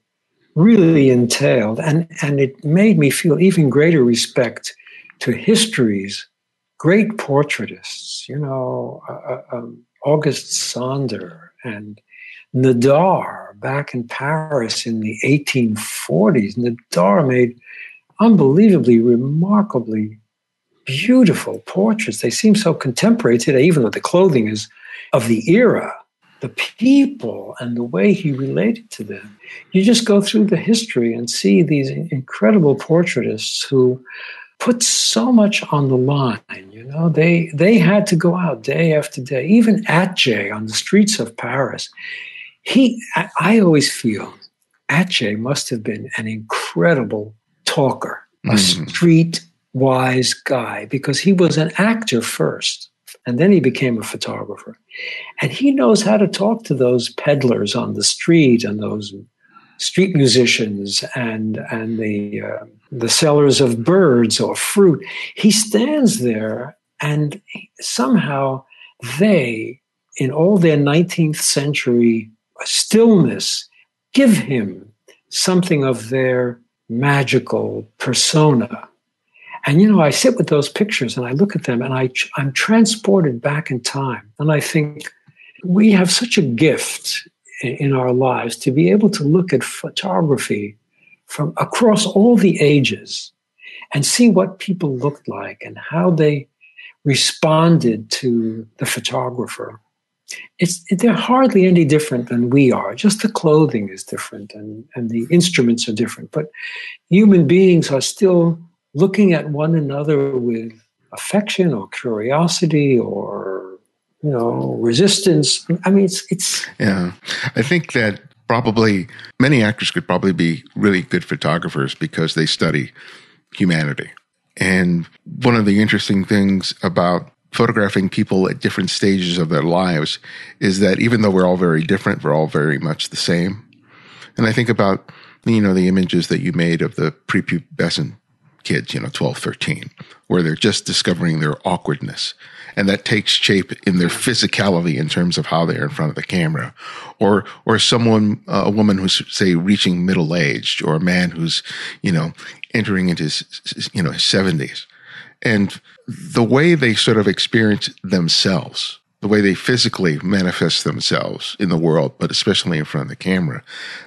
really entailed. And it made me feel even greater respect to history's great portraitists, Auguste Sander and Nadar back in Paris in the 1840s. Nadar made unbelievably, remarkably beautiful portraits. They seem so contemporary today, even though the clothing is of the era. The people and the way he related to them. You just go through the history and see these incredible portraitists who put so much on the line. They had to go out day after day. Even Atget on the streets of Paris. I always feel Atget must have been an incredible talker, a street-wise guy, because he was an actor first, and then he became a photographer. And he knows how to talk to those peddlers on the street and those street musicians and the sellers of birds or fruit. He stands there, and somehow they, in all their 19th century stillness, give him something of their magical persona. And, I sit with those pictures and I look at them and I'm transported back in time. And I think we have such a gift in our lives to be able to look at photography from across all the ages and see what people looked like and how they responded to the photographer. They're hardly any different than we are. Just the clothing is different and the instruments are different. But human beings are still looking at one another with affection or curiosity or, resistance. I mean, it's. Yeah. I think that probably many actors could probably be really good photographers because they study humanity. And one of the interesting things about photographing people at different stages of their lives is that even though we're all very different, we're all very much the same. And I think about, the images that you made of the prepubescent kids, 12, 13, where they're just discovering their awkwardness. And that takes shape in their physicality in terms of how they're in front of the camera. Or someone, a woman who's, say, reaching middle age, or a man who's, entering into his 70s. And the way they sort of experience themselves, the way they physically manifest themselves in the world, but especially in front of the camera,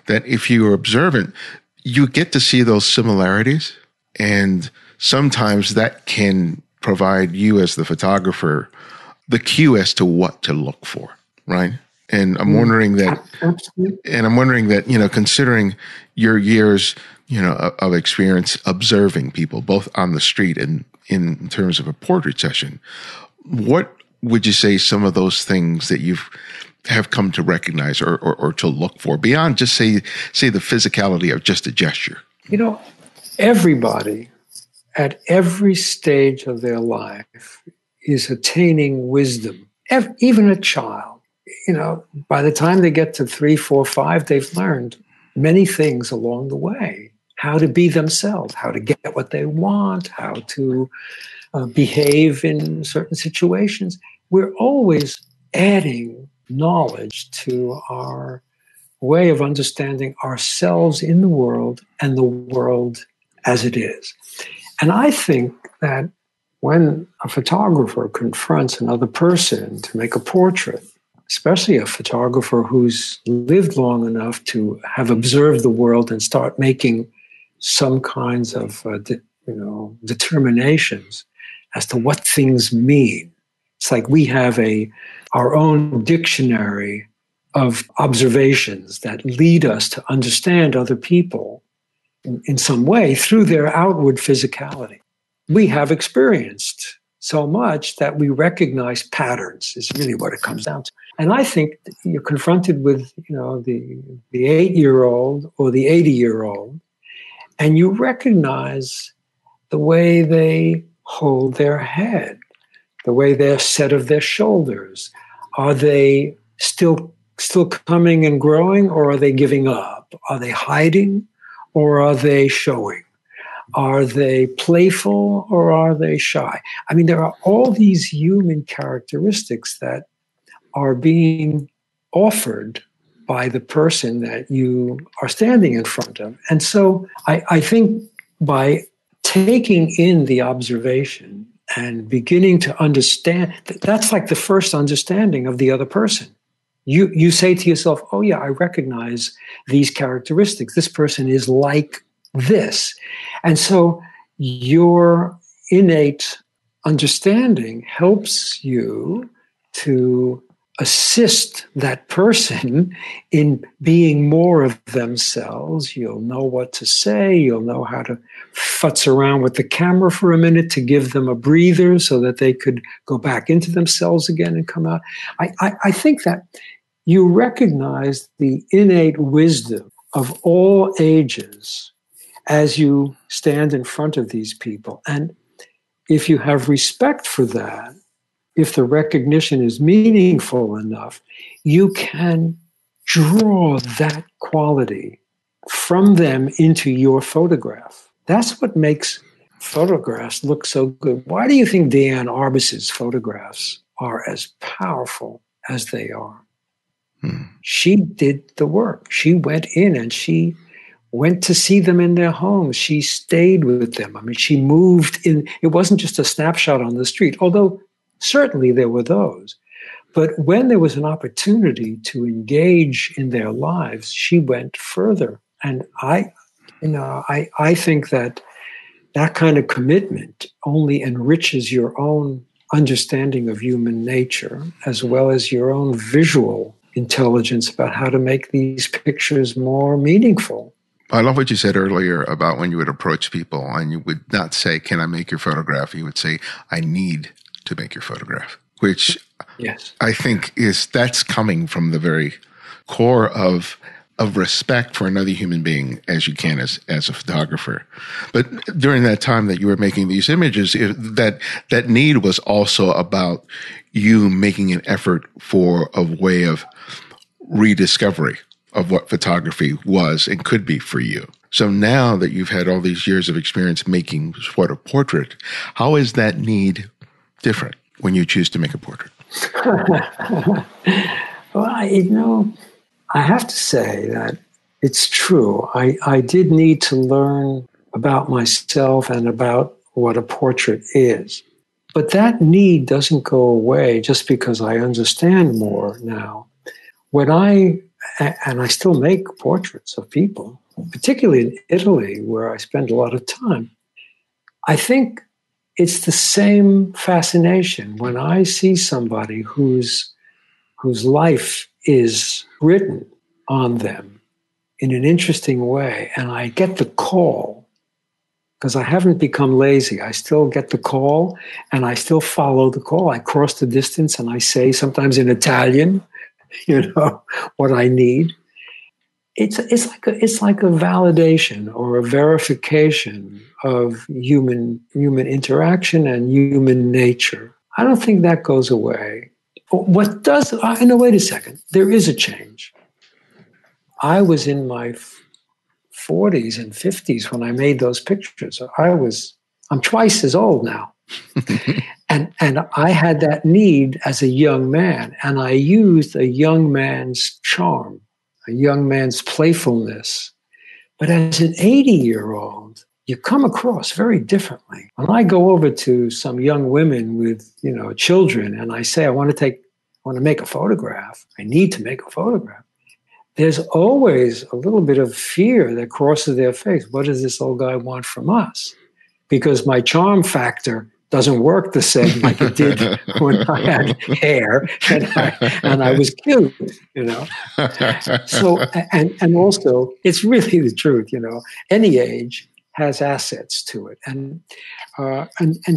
that if you are observant, you get to see those similarities. And sometimes that can provide you as the photographer the cue as to what to look for, right? And I'm wondering that, considering your years, of experience observing people, both on the street and in terms of a portrait session, what would you say some of those things that have come to recognize or to look for beyond just say the physicality of just a gesture? Everybody at every stage of their life is attaining wisdom, even a child. by the time they get to 3, 4, 5, they've learned many things along the way. How to be themselves, how to get what they want, how to behave in certain situations. We're always adding knowledge to our way of understanding ourselves in the world and the world as it is. And I think that when a photographer confronts another person to make a portrait, especially a photographer who's lived long enough to have observed the world and start making some kinds of determinations as to what things mean. It's like we have our own dictionary of observations that lead us to understand other people in some way through their outward physicality. We have experienced so much that we recognize patterns is really what it comes down to. And I think you're confronted with, the 8-year-old or the 80-year-old, and you recognize the way they hold their head, the way they're set of their shoulders. Are they still coming and growing, or are they giving up? Are they hiding, or are they showing? Are they playful, or are they shy? I mean, there are all these human characteristics that are being offered by the person that you are standing in front of. And so I think by taking in the observation and beginning to understand, that's like the first understanding of the other person. You say to yourself, oh yeah, I recognize these characteristics. This person is like this. And so your innate understanding helps you to assist that person in being more of themselves. You'll know what to say. You'll know how to futz around with the camera for a minute to give them a breather so that they could go back into themselves again and come out. I think that you recognize the innate wisdom of all ages as you stand in front of these people. And if you have respect for that, if the recognition is meaningful enough, you can draw that quality from them into your photograph. That's what makes photographs look so good. Why do you think Diane Arbus's photographs are as powerful as they are? She did the work. She went in and she went to see them in their homes. She stayed with them. I mean, she moved in. It wasn't just a snapshot on the street, although certainly there were those. But when there was an opportunity to engage in their lives, she went further. And I think that kind of commitment only enriches your own understanding of human nature, as well as your own visual intelligence about how to make these pictures more meaningful. I love what you said earlier about when you would approach people and you would not say, can I make your photograph? You would say, I need to make your photograph, which yes, I think that's coming from the very core of respect for another human being as you can as a photographer. But during that time that you were making these images, that need was also about you making an effort for a way of rediscovery of what photography was and could be for you. So now that you've had all these years of experience making what a portrait, how is that need different when you choose to make a portrait? Well, I have to say that it's true. I did need to learn about myself and about what a portrait is. But that need doesn't go away just because I understand more now. And I still make portraits of people, particularly in Italy, where I spend a lot of time. I think it's the same fascination when I see somebody whose life is written on them in an interesting way, and I get the call, because I haven't become lazy. I still get the call, and I still follow the call. I cross the distance, and I say, sometimes in Italian, what I need. It's like a validation or a verification of human interaction and human nature. I don't think that goes away. What does, no, wait a second. There is a change. I was in my 40s and 50s when I made those pictures. I'm twice as old now. And I had that need as a young man, and I used a young man's charm, a young man's playfulness. But as an 80-year-old, you come across very differently. When I go over to some young women with, children, and I say, I want to make a photograph. I need to make a photograph. There's always a little bit of fear that crosses their face. What does this old guy want from us? Because my charm factor doesn't work the same like it did when I had hair and I was cute, So, and also, it's really the truth, any age has assets to it. And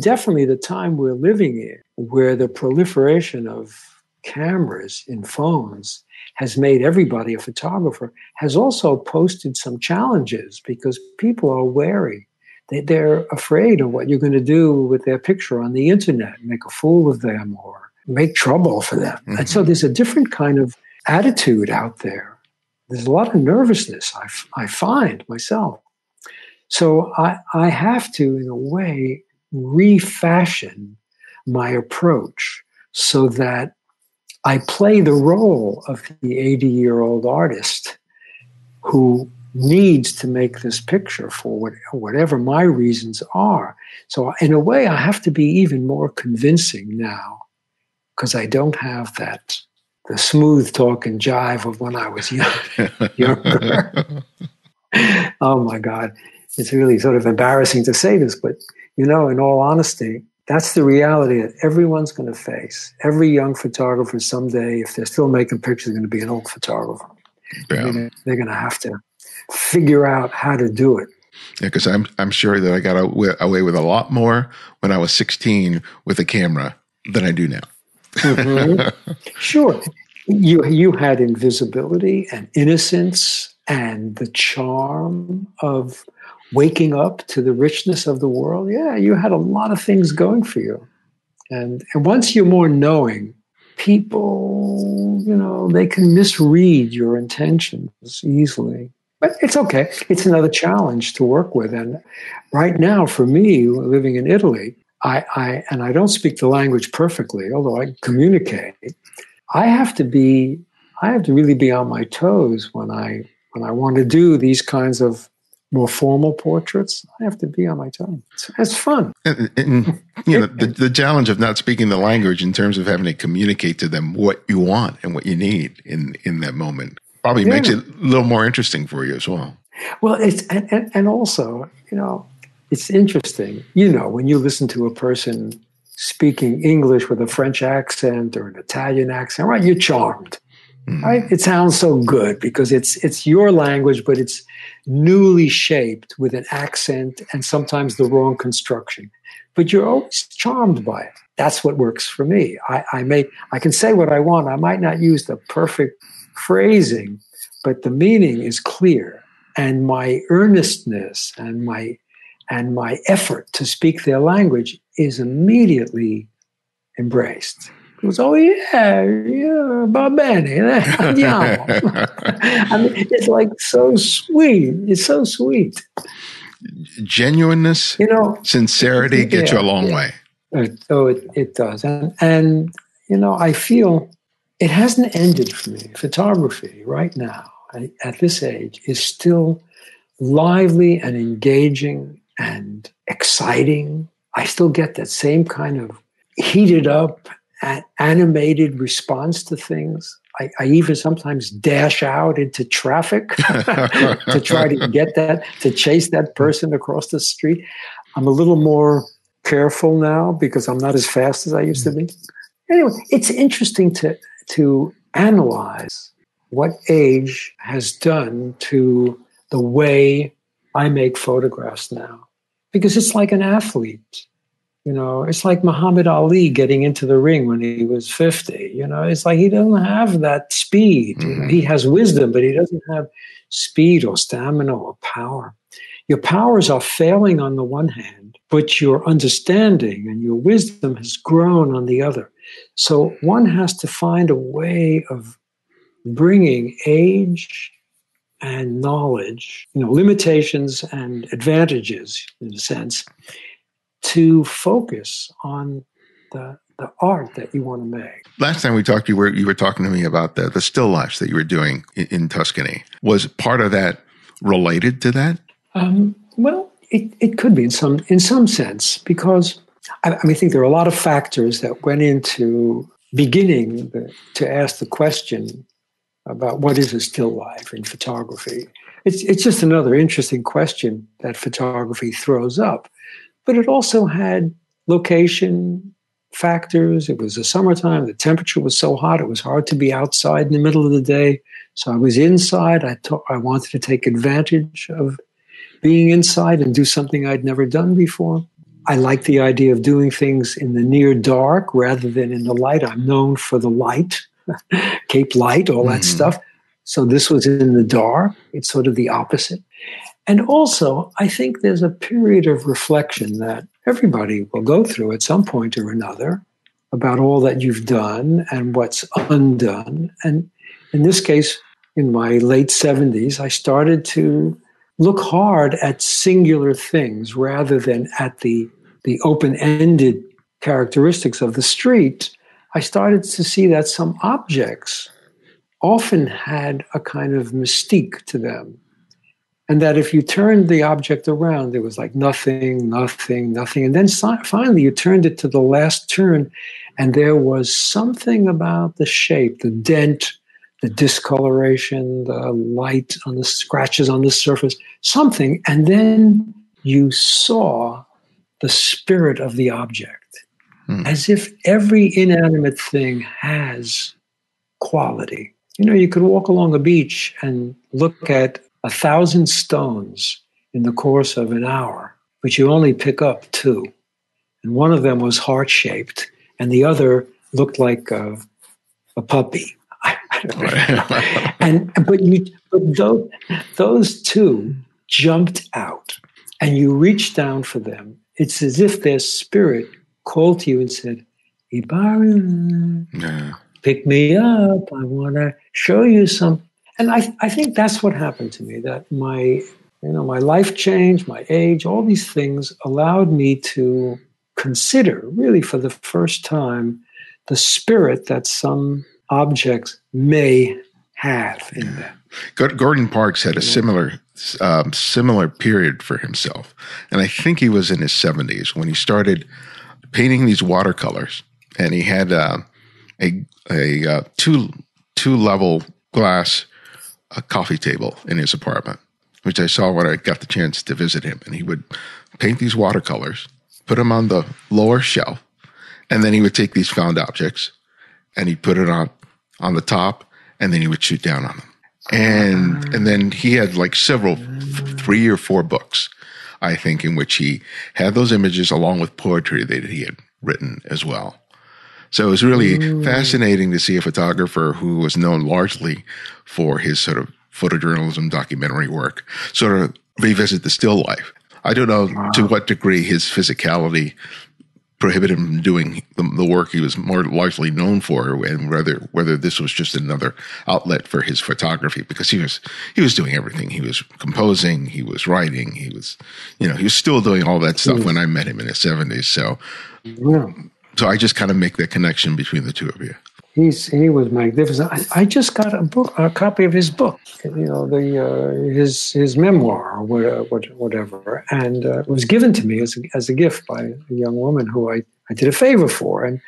definitely the time we're living in, where the proliferation of cameras in phones has made everybody a photographer, has also posted some challenges because people are wary. They're afraid of what you're going to do with their picture on the internet, make a fool of them or make trouble for them. Mm-hmm. And so there's a different kind of attitude out there. There's a lot of nervousness, I find myself. So I have to, in a way, refashion my approach so that I play the role of the 80-year-old artist who needs to make this picture for whatever my reasons are. So in a way, I have to be even more convincing now because I don't have the smooth talk and jive of when I was younger. Oh my God. It's really sort of embarrassing to say this, but in all honesty, that's the reality that everyone's going to face. Every young photographer someday, if they're still making pictures, are going to be an old photographer. Yeah. They're going to have to figure out how to do it. Yeah, because I'm sure that I got away with a lot more when I was 16 with a camera than I do now. Mm-hmm. Sure. You had invisibility and innocence and the charm of waking up to the richness of the world. Yeah, you had a lot of things going for you. And once you're more knowing, people, they can misread your intentions easily. But it's okay. It's another challenge to work with. And right now, for me, living in Italy, I don't speak the language perfectly, although I communicate. I have to really be on my toes when I want to do these kinds of more formal portraits. I have to be on my toes. It's fun. And the challenge of not speaking the language in terms of having to communicate to them what you want and what you need in that moment probably makes it a little more interesting for you as well. Well, it's and also, it's interesting. When you listen to a person speaking English with a French accent or an Italian accent, right? You're charmed. Mm-hmm. Right? It sounds so good because it's your language, but it's newly shaped with an accent and sometimes the wrong construction. But you're always charmed by it. That's what works for me. I can say what I want. I might not use the perfect phrasing, but the meaning is clear. And my earnestness and my effort to speak their language is immediately embraced. It was, va bene, andiamo. I mean, it's like so sweet. It's so sweet. Genuineness, sincerity gets you a long way. It does. And I feel it hasn't ended for me. Photography right now, at this age, is still lively and engaging and exciting. I still get that same kind of heated up and animated response to things. I even sometimes dash out into traffic to try to to chase that person across the street. I'm a little more careful now because I'm not as fast as I used to be. Anyway, it's interesting to analyze what age has done to the way I make photographs now. Because it's like an athlete. It's like Muhammad Ali getting into the ring when he was 50. It's like he doesn't have that speed. He has wisdom, but he doesn't have speed or stamina or power. Your powers are failing on the one hand, but your understanding and your wisdom has grown on the other. So one has to find a way of bringing age and knowledge, limitations and advantages, in a sense, to focus on the art that you want to make. Last time we talked, you were talking to me about the still lifes that you were doing in Tuscany. Was part of that related to that? Well, it could be in some sense, because I think there are a lot of factors that went into beginning to ask the question about what is a still life in photography. It's just another interesting question that photography throws up. But it also had location factors. It was the summertime. The temperature was so hot, it was hard to be outside in the middle of the day. So I was inside. I wanted to take advantage of being inside and do something I'd never done before. I like the idea of doing things in the near dark rather than in the light. I'm known for the light, Cape Light, all that stuff. So this was in the dark. It's sort of the opposite. And also, I think there's a period of reflection that everybody will go through at some point or another about all that you've done and what's undone. And in this case, in my late 70s, I started to look hard at singular things rather than at the open-ended characteristics of the street. I started to see that some objects often had a kind of mystique to them. And that if you turned the object around, there was like nothing, nothing, nothing. And then finally you turned it to the last turn, and there was something about the shape, the dent, the discoloration, the light on the scratches on the surface, something. And then you saw the spirit of the object, as if every inanimate thing has quality. You could walk along a beach and look at 1,000 stones in the course of an hour, but you only pick up 2. And one of them was heart-shaped, and the other looked like a puppy. But those 2 jumped out, and you reached down for them. It's as if their spirit called to you and said, Ibarra, pick me up. I want to show you something. And I think that's what happened to me, that my life change, my age, all these things allowed me to consider, really for the first time, the spirit that some objects may have in them. Gordon Parks had a similar period for himself. And I think he was in his 70s when he started painting these watercolors. And he had a two-level glass coffee table in his apartment, which I saw when I got the chance to visit him. And he would paint these watercolors, put them on the lower shelf, and then he would take these found objects and he'd put it on the top, and then he would shoot down on them. And then he had like 3 or 4 books, I think, in which he had those images along with poetry that he had written as well. So it was really fascinating to see a photographer who was known largely for his sort of photojournalism documentary work sort of revisit the still life. I don't know to what degree his physicality prohibited him from doing the work he was more largely known for, and whether this was just another outlet for his photography, because he was doing everything. He was composing, he was writing, he was still doing all that stuff when I met him in his 70s. So I just kind of make that connection between the two of you. He was magnificent. I just got a copy of his book, his memoir or whatever, and it was given to me as a gift by a young woman who I did a favor for, and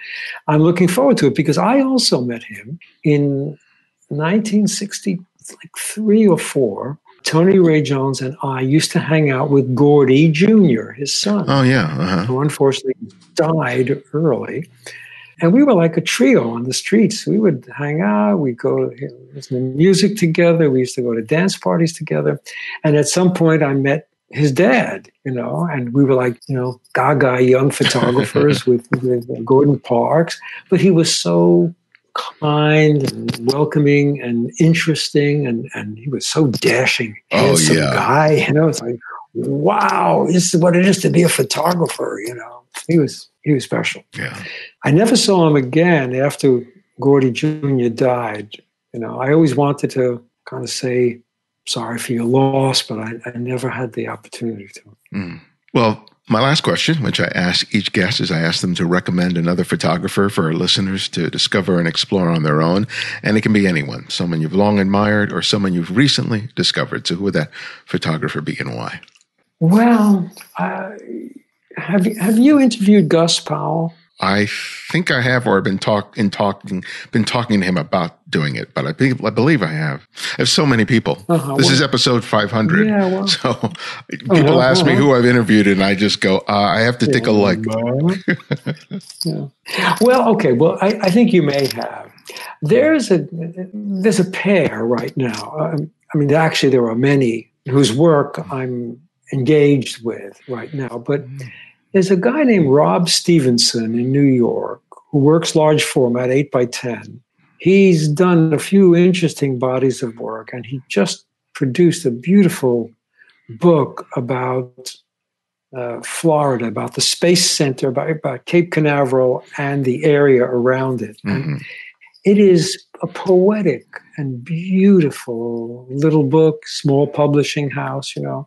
I'm looking forward to it because I also met him in 1963 or 4. Tony Ray Jones and I used to hang out with Gordy Jr., his son. Oh yeah, who unfortunately died early. And we were like a trio on the streets. We would hang out. We'd go listen to music together. We used to go to dance parties together. And at some point, I met his dad, and we were like, gaga young photographers with Gordon Parks. But he was so kind and welcoming and interesting, and he was so dashing, handsome guy. It's like, wow, this is what it is to be a photographer, you know. He was special. Yeah. I never saw him again after Gordy Jr. died. You know, I always wanted to kind of say, sorry for your loss, but I never had the opportunity to. Mm. Well, my last question, which I ask each guest, is I ask them to recommend another photographer for our listeners to discover and explore on their own. And it can be anyone, someone you've long admired or someone you've recently discovered. So who would that photographer be and why? Well, have you interviewed Gus Powell? I think I have, or been talking to him about doing it, but I believe I have. I have so many people. This is episode 500. Yeah, well, so people ask me who I've interviewed, and I just go, I have to take a look. Yeah. Well, okay. Well, I think you may have. There's a pair right now. I mean, actually, there are many whose work I'm engaged with right now, but there's a guy named Rob Stevenson in New York who works large format, 8x10. He's done a few interesting bodies of work, and he just produced a beautiful book about Florida, about the Space Center, about Cape Canaveral and the area around it. Mm-hmm. And it is a poetic and beautiful little book, small publishing house, you know.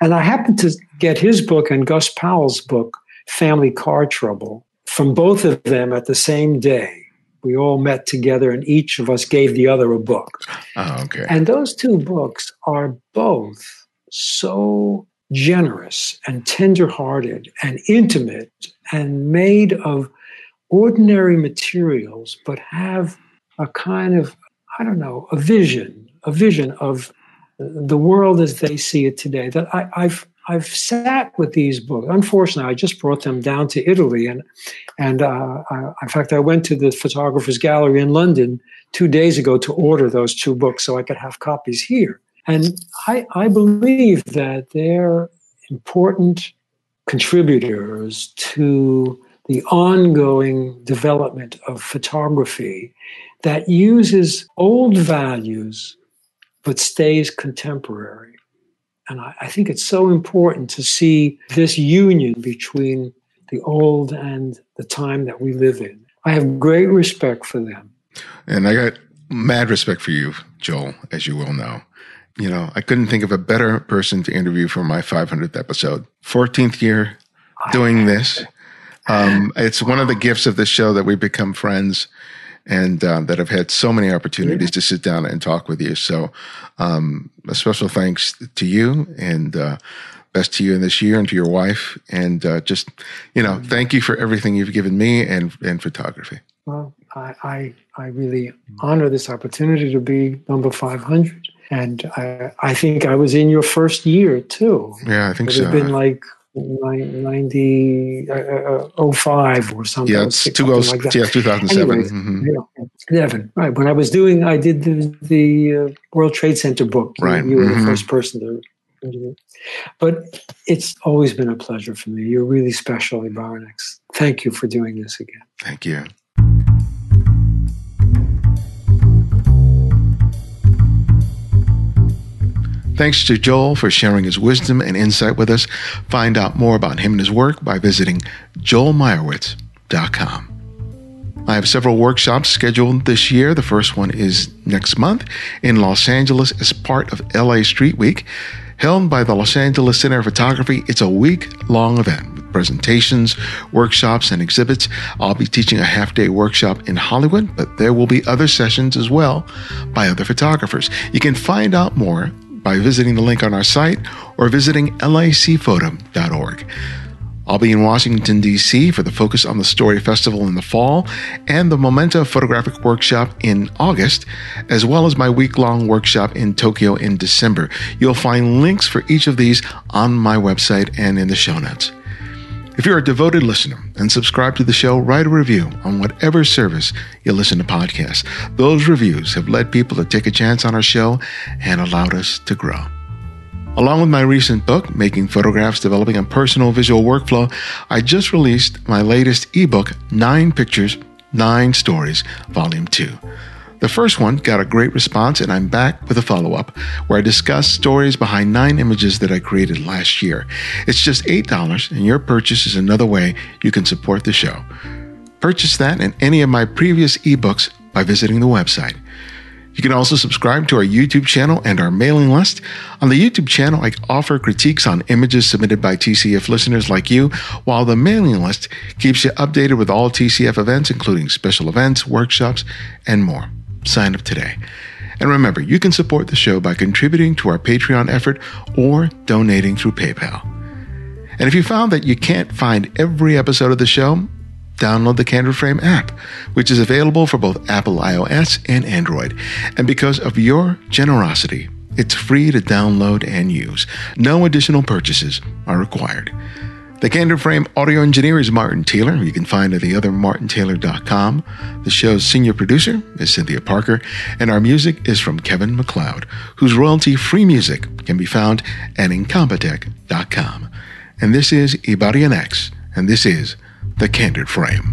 And I happened to get his book and Gus Powell's book, Family Car Trouble, from both of them at the same day. We all met together and each of us gave the other a book. Oh, okay. And those two books are both so generous and tenderhearted and intimate and made of ordinary materials, but have a kind of, I don't know, a vision of the world as they see it today. That I've sat with these books. Unfortunately, I just brought them down to Italy, and in fact, I went to the Photographers Gallery in London 2 days ago to order those two books so I could have copies here. And I believe that they're important contributors to the ongoing development of photography that uses old values but stays contemporary. And I think it's so important to see this union between the old and the time that we live in. I have great respect for them. And I got mad respect for you, Joel, as you well know. You know, I couldn't think of a better person to interview for my 500th episode. 14th year doing this. It's one of the gifts of this show that we've become friends and that I've had so many opportunities to sit down and talk with you. So a special thanks to you and best to you in this year and to your wife. And just, you know, thank you for everything you've given me and photography. Well, I really honor this opportunity to be number 500. And I think I was in your first year, too. Yeah, I think so. It's been like 05 or something. Yeah, it's 2007. Anyways, right. When I did the World Trade Center book. Right. You were the first person to interview. But it's always been a pleasure for me. You're really special, Ibarnex. Thank you for doing this again. Thank you. Thanks to Joel for sharing his wisdom and insight with us. Find out more about him and his work by visiting joelmeyerowitz.com. I have several workshops scheduled this year. The first one is next month in Los Angeles as part of LA Street Week. Held by the Los Angeles Center of Photography, it's a week-long event with presentations, workshops, and exhibits. I'll be teaching a half-day workshop in Hollywood, but there will be other sessions as well by other photographers. You can find out more by visiting the link on our site or visiting lacphoto.org. I'll be in Washington, D.C. for the Focus on the Story Festival in the fall and the Memento Photographic Workshop in August, as well as my week-long workshop in Tokyo in December. You'll find links for each of these on my website and in the show notes. If you're a devoted listener and subscribe to the show, write a review on whatever service you listen to podcasts. Those reviews have led people to take a chance on our show and allowed us to grow. Along with my recent book, Making Photographs, Developing a Personal Visual Workflow, I just released my latest ebook, 9 Pictures, 9 Stories, Volume 2. The first one got a great response, and I'm back with a follow-up where I discuss stories behind 9 images that I created last year. It's just $8, and your purchase is another way you can support the show. Purchase that and any of my previous ebooks by visiting the website. You can also subscribe to our YouTube channel and our mailing list. On the YouTube channel, I offer critiques on images submitted by TCF listeners like you, while the mailing list keeps you updated with all TCF events, including special events, workshops, and more. Sign up today. And remember, you can support the show by contributing to our Patreon effort or donating through PayPal. And if you found that you can't find every episode of the show, download the Candid Frame app, which is available for both Apple iOS and Android. And because of your generosity, it's free to download and use. No additional purchases are required. The Candid Frame audio engineer is Martin Taylor, who you can find at theothermartintaylor.com. The show's senior producer is Cynthia Parker, and our music is from Kevin MacLeod, whose royalty-free music can be found at incompetech.com. And this is Ibarian X, and this is The Candid Frame.